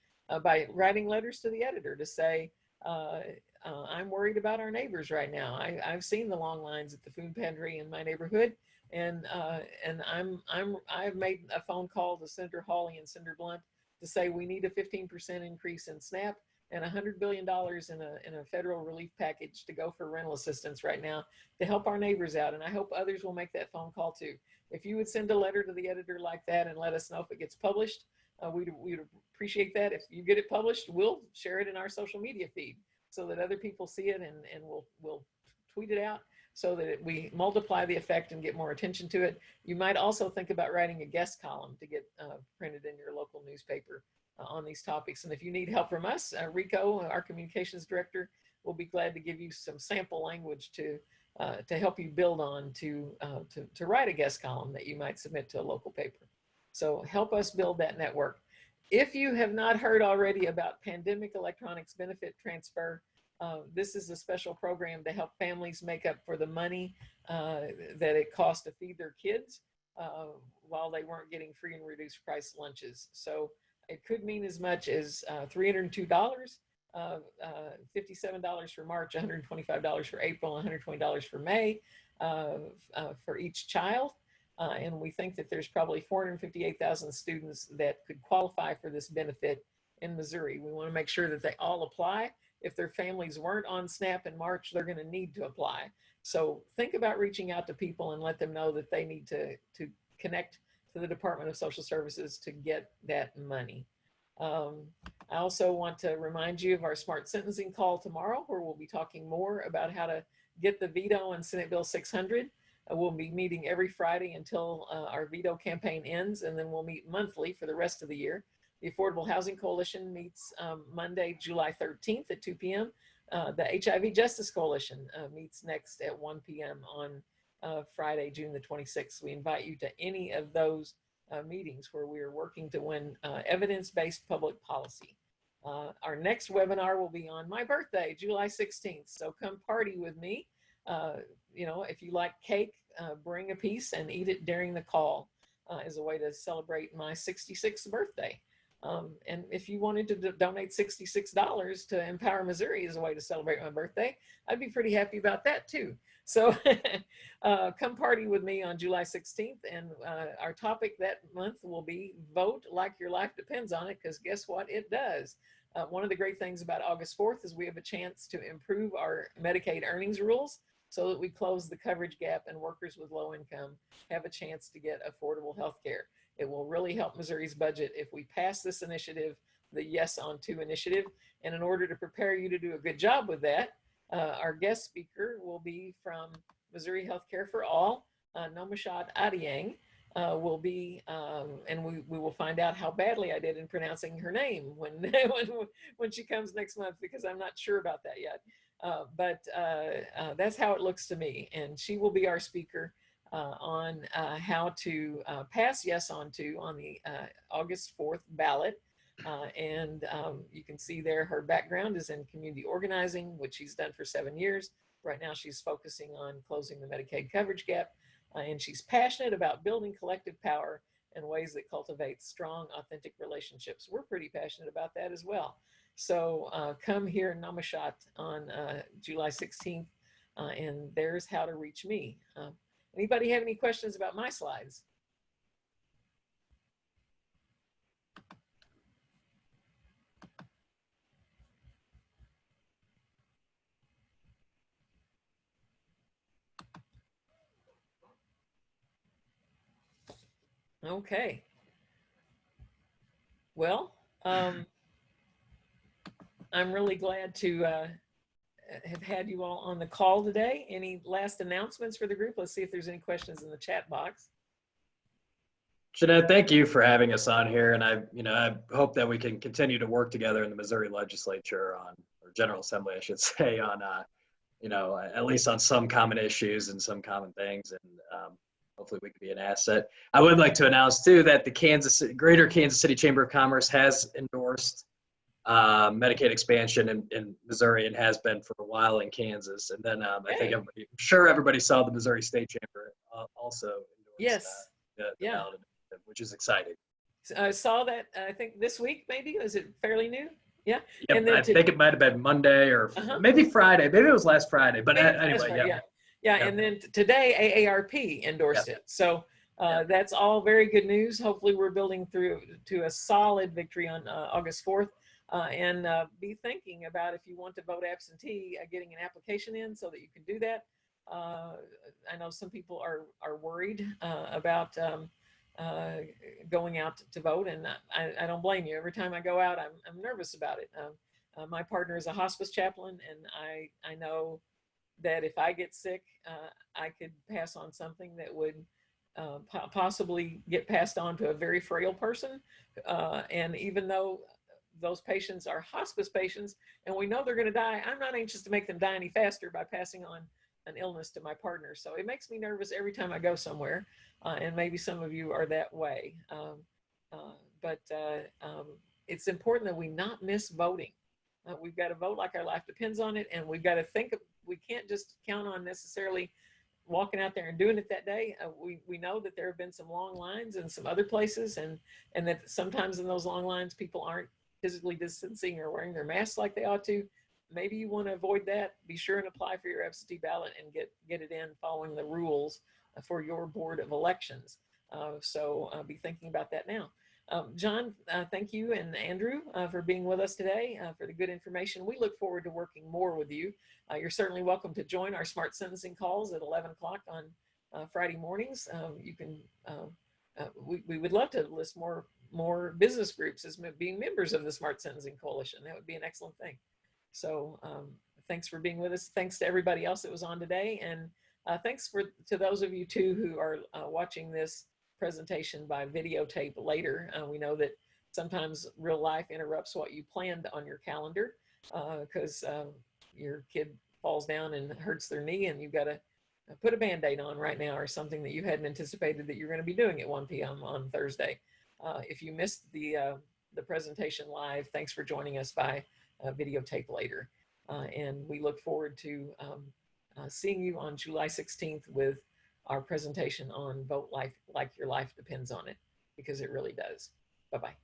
by writing letters to the editor to say, I'm worried about our neighbors right now. I've seen the long lines at the food pantry in my neighborhood, and I've made a phone call to Senator Hawley and Senator Blunt to say we need a 15% increase in SNAP and $100 billion in a federal relief package to go for rental assistance right now to help our neighbors out. And I hope others will make that phone call too. If you would send a letter to the editor like that and let us know if it gets published, we'd appreciate that. If you get it published, we'll share it in our social media feed so that other people see it, and we'll tweet it out so that we multiply the effect and get more attention to it. You might also think about writing a guest column to get printed in your local newspaper on these topics. And if you need help from us, Rico, our communications director, will be glad to give you some sample language to help you build on to write a guest column that you might submit to a local paper. So help us build that network. If you have not heard already about Pandemic Electronics Benefit Transfer, this is a special program to help families make up for the money that it costs to feed their kids while they weren't getting free and reduced price lunches. So it could mean as much as $302, $57 for March, $125 for April, $120 for May for each child. And we think that there's probably 458,000 students that could qualify for this benefit in Missouri. We want to make sure that they all apply. If their families weren't on SNAP in March, they're going to need to apply. So think about reaching out to people and let them know that they need to connect to the Department of Social Services to get that money. I also want to remind you of our smart sentencing call tomorrow, where we'll be talking more about how to get the veto on Senate Bill 600. We'll be meeting every Friday until our veto campaign ends, and then we'll meet monthly for the rest of the year. The Affordable Housing Coalition meets Monday, July 13th at 2 p.m. The HIV Justice Coalition meets next at 1 p.m. on Friday, June the 26th. We invite you to any of those meetings where we are working to win evidence-based public policy. Our next webinar will be on my birthday, July 16th. So come party with me. You know, if you like cake, bring a piece and eat it during the call as a way to celebrate my 66th birthday. And if you wanted to donate $66 to Empower Missouri as a way to celebrate my birthday, I'd be pretty happy about that too. So come party with me on July 16th. And our topic that month will be vote like your life depends on it, because guess what? It does. One of the great things about August 4th is we have a chance to improve our Medicaid earnings rules so that we close the coverage gap and workers with low income have a chance to get affordable health care. It will really help Missouri's budget if we pass this initiative, the Yes on 2 initiative. And in order to prepare you to do a good job with that, our guest speaker will be from Missouri Healthcare for All, Nomashad Adiang will be, and we will find out how badly I did in pronouncing her name when she comes next month, because I'm not sure about that yet. But that's how it looks to me. And she will be our speaker on how to pass Yes on To on the August 4th ballot. And you can see there her background is in community organizing, which she's done for 7 years. Right now she's focusing on closing the Medicaid coverage gap. And she's passionate about building collective power in ways that cultivate strong, authentic relationships. We're pretty passionate about that as well. So come here, Namashat, on July 16th, and there's how to reach me. Anybody have any questions about my slides? Okay. Well, I'm really glad to have had you all on the call today. Any last announcements for the group? Let's see if there's any questions in the chat box. Jeanette, thank you for having us on here, and I hope that we can continue to work together in the Missouri Legislature or General Assembly, I should say, on at least on some common issues and some common things, and hopefully we can be an asset. I would like to announce too that the Greater Kansas City Chamber of Commerce has endorsed Medicaid expansion in Missouri and has been for a while in Kansas, and then I think I'm sure everybody saw the Missouri State Chamber also endorsed Yes. the ballot, which is exciting. I saw that, I think this week, maybe. Is it fairly new? Yeah. Yep, and then I think it might have been Monday or maybe Friday. Maybe it was last Friday, but anyway, right, yeah. And then today AARP endorsed it. So that's all very good news. Hopefully we're building through to a solid victory on August 4th. And be thinking about, if you want to vote absentee, getting an application in so that you can do that. I know some people are worried about going out to vote, and I don't blame you. Every time I go out, I'm nervous about it. My partner is a hospice chaplain, and I know that if I get sick, I could pass on something that would possibly get passed on to a very frail person. And even though those patients are hospice patients and we know they're going to die, I'm not anxious to make them die any faster by passing on an illness to my partner. So it makes me nervous every time I go somewhere. And maybe some of you are that way. But it's important that we not miss voting. We've got to vote like our life depends on it. And we've got to think, we can't just count on necessarily walking out there and doing it that day. We know that there have been some long lines in some other places, and that sometimes in those long lines, people aren't physically distancing or wearing their masks like they ought to. Maybe you want to avoid that. Be sure and apply for your absentee ballot and get it in following the rules for your board of elections. So be thinking about that now. John, thank you, and Andrew for being with us today, for the good information. We look forward to working more with you. You're certainly welcome to join our smart sentencing calls at 11 o'clock on Friday mornings. You can. We would love to list more business groups as being members of the Smart Sentencing Coalition. That would be an excellent thing. So thanks for being with us. Thanks to everybody else that was on today, and thanks to those of you too who are watching this presentation by videotape later. We know that sometimes real life interrupts what you planned on your calendar, because your kid falls down and hurts their knee, and you've got to put a Band-Aid on right now, or something that you hadn't anticipated that you're going to be doing at 1 p.m. on Thursday. If you missed the presentation live, thanks for joining us by videotape later. And we look forward to seeing you on July 16th with our presentation on Vote Like Your Life Depends on It, because it really does. Bye-bye.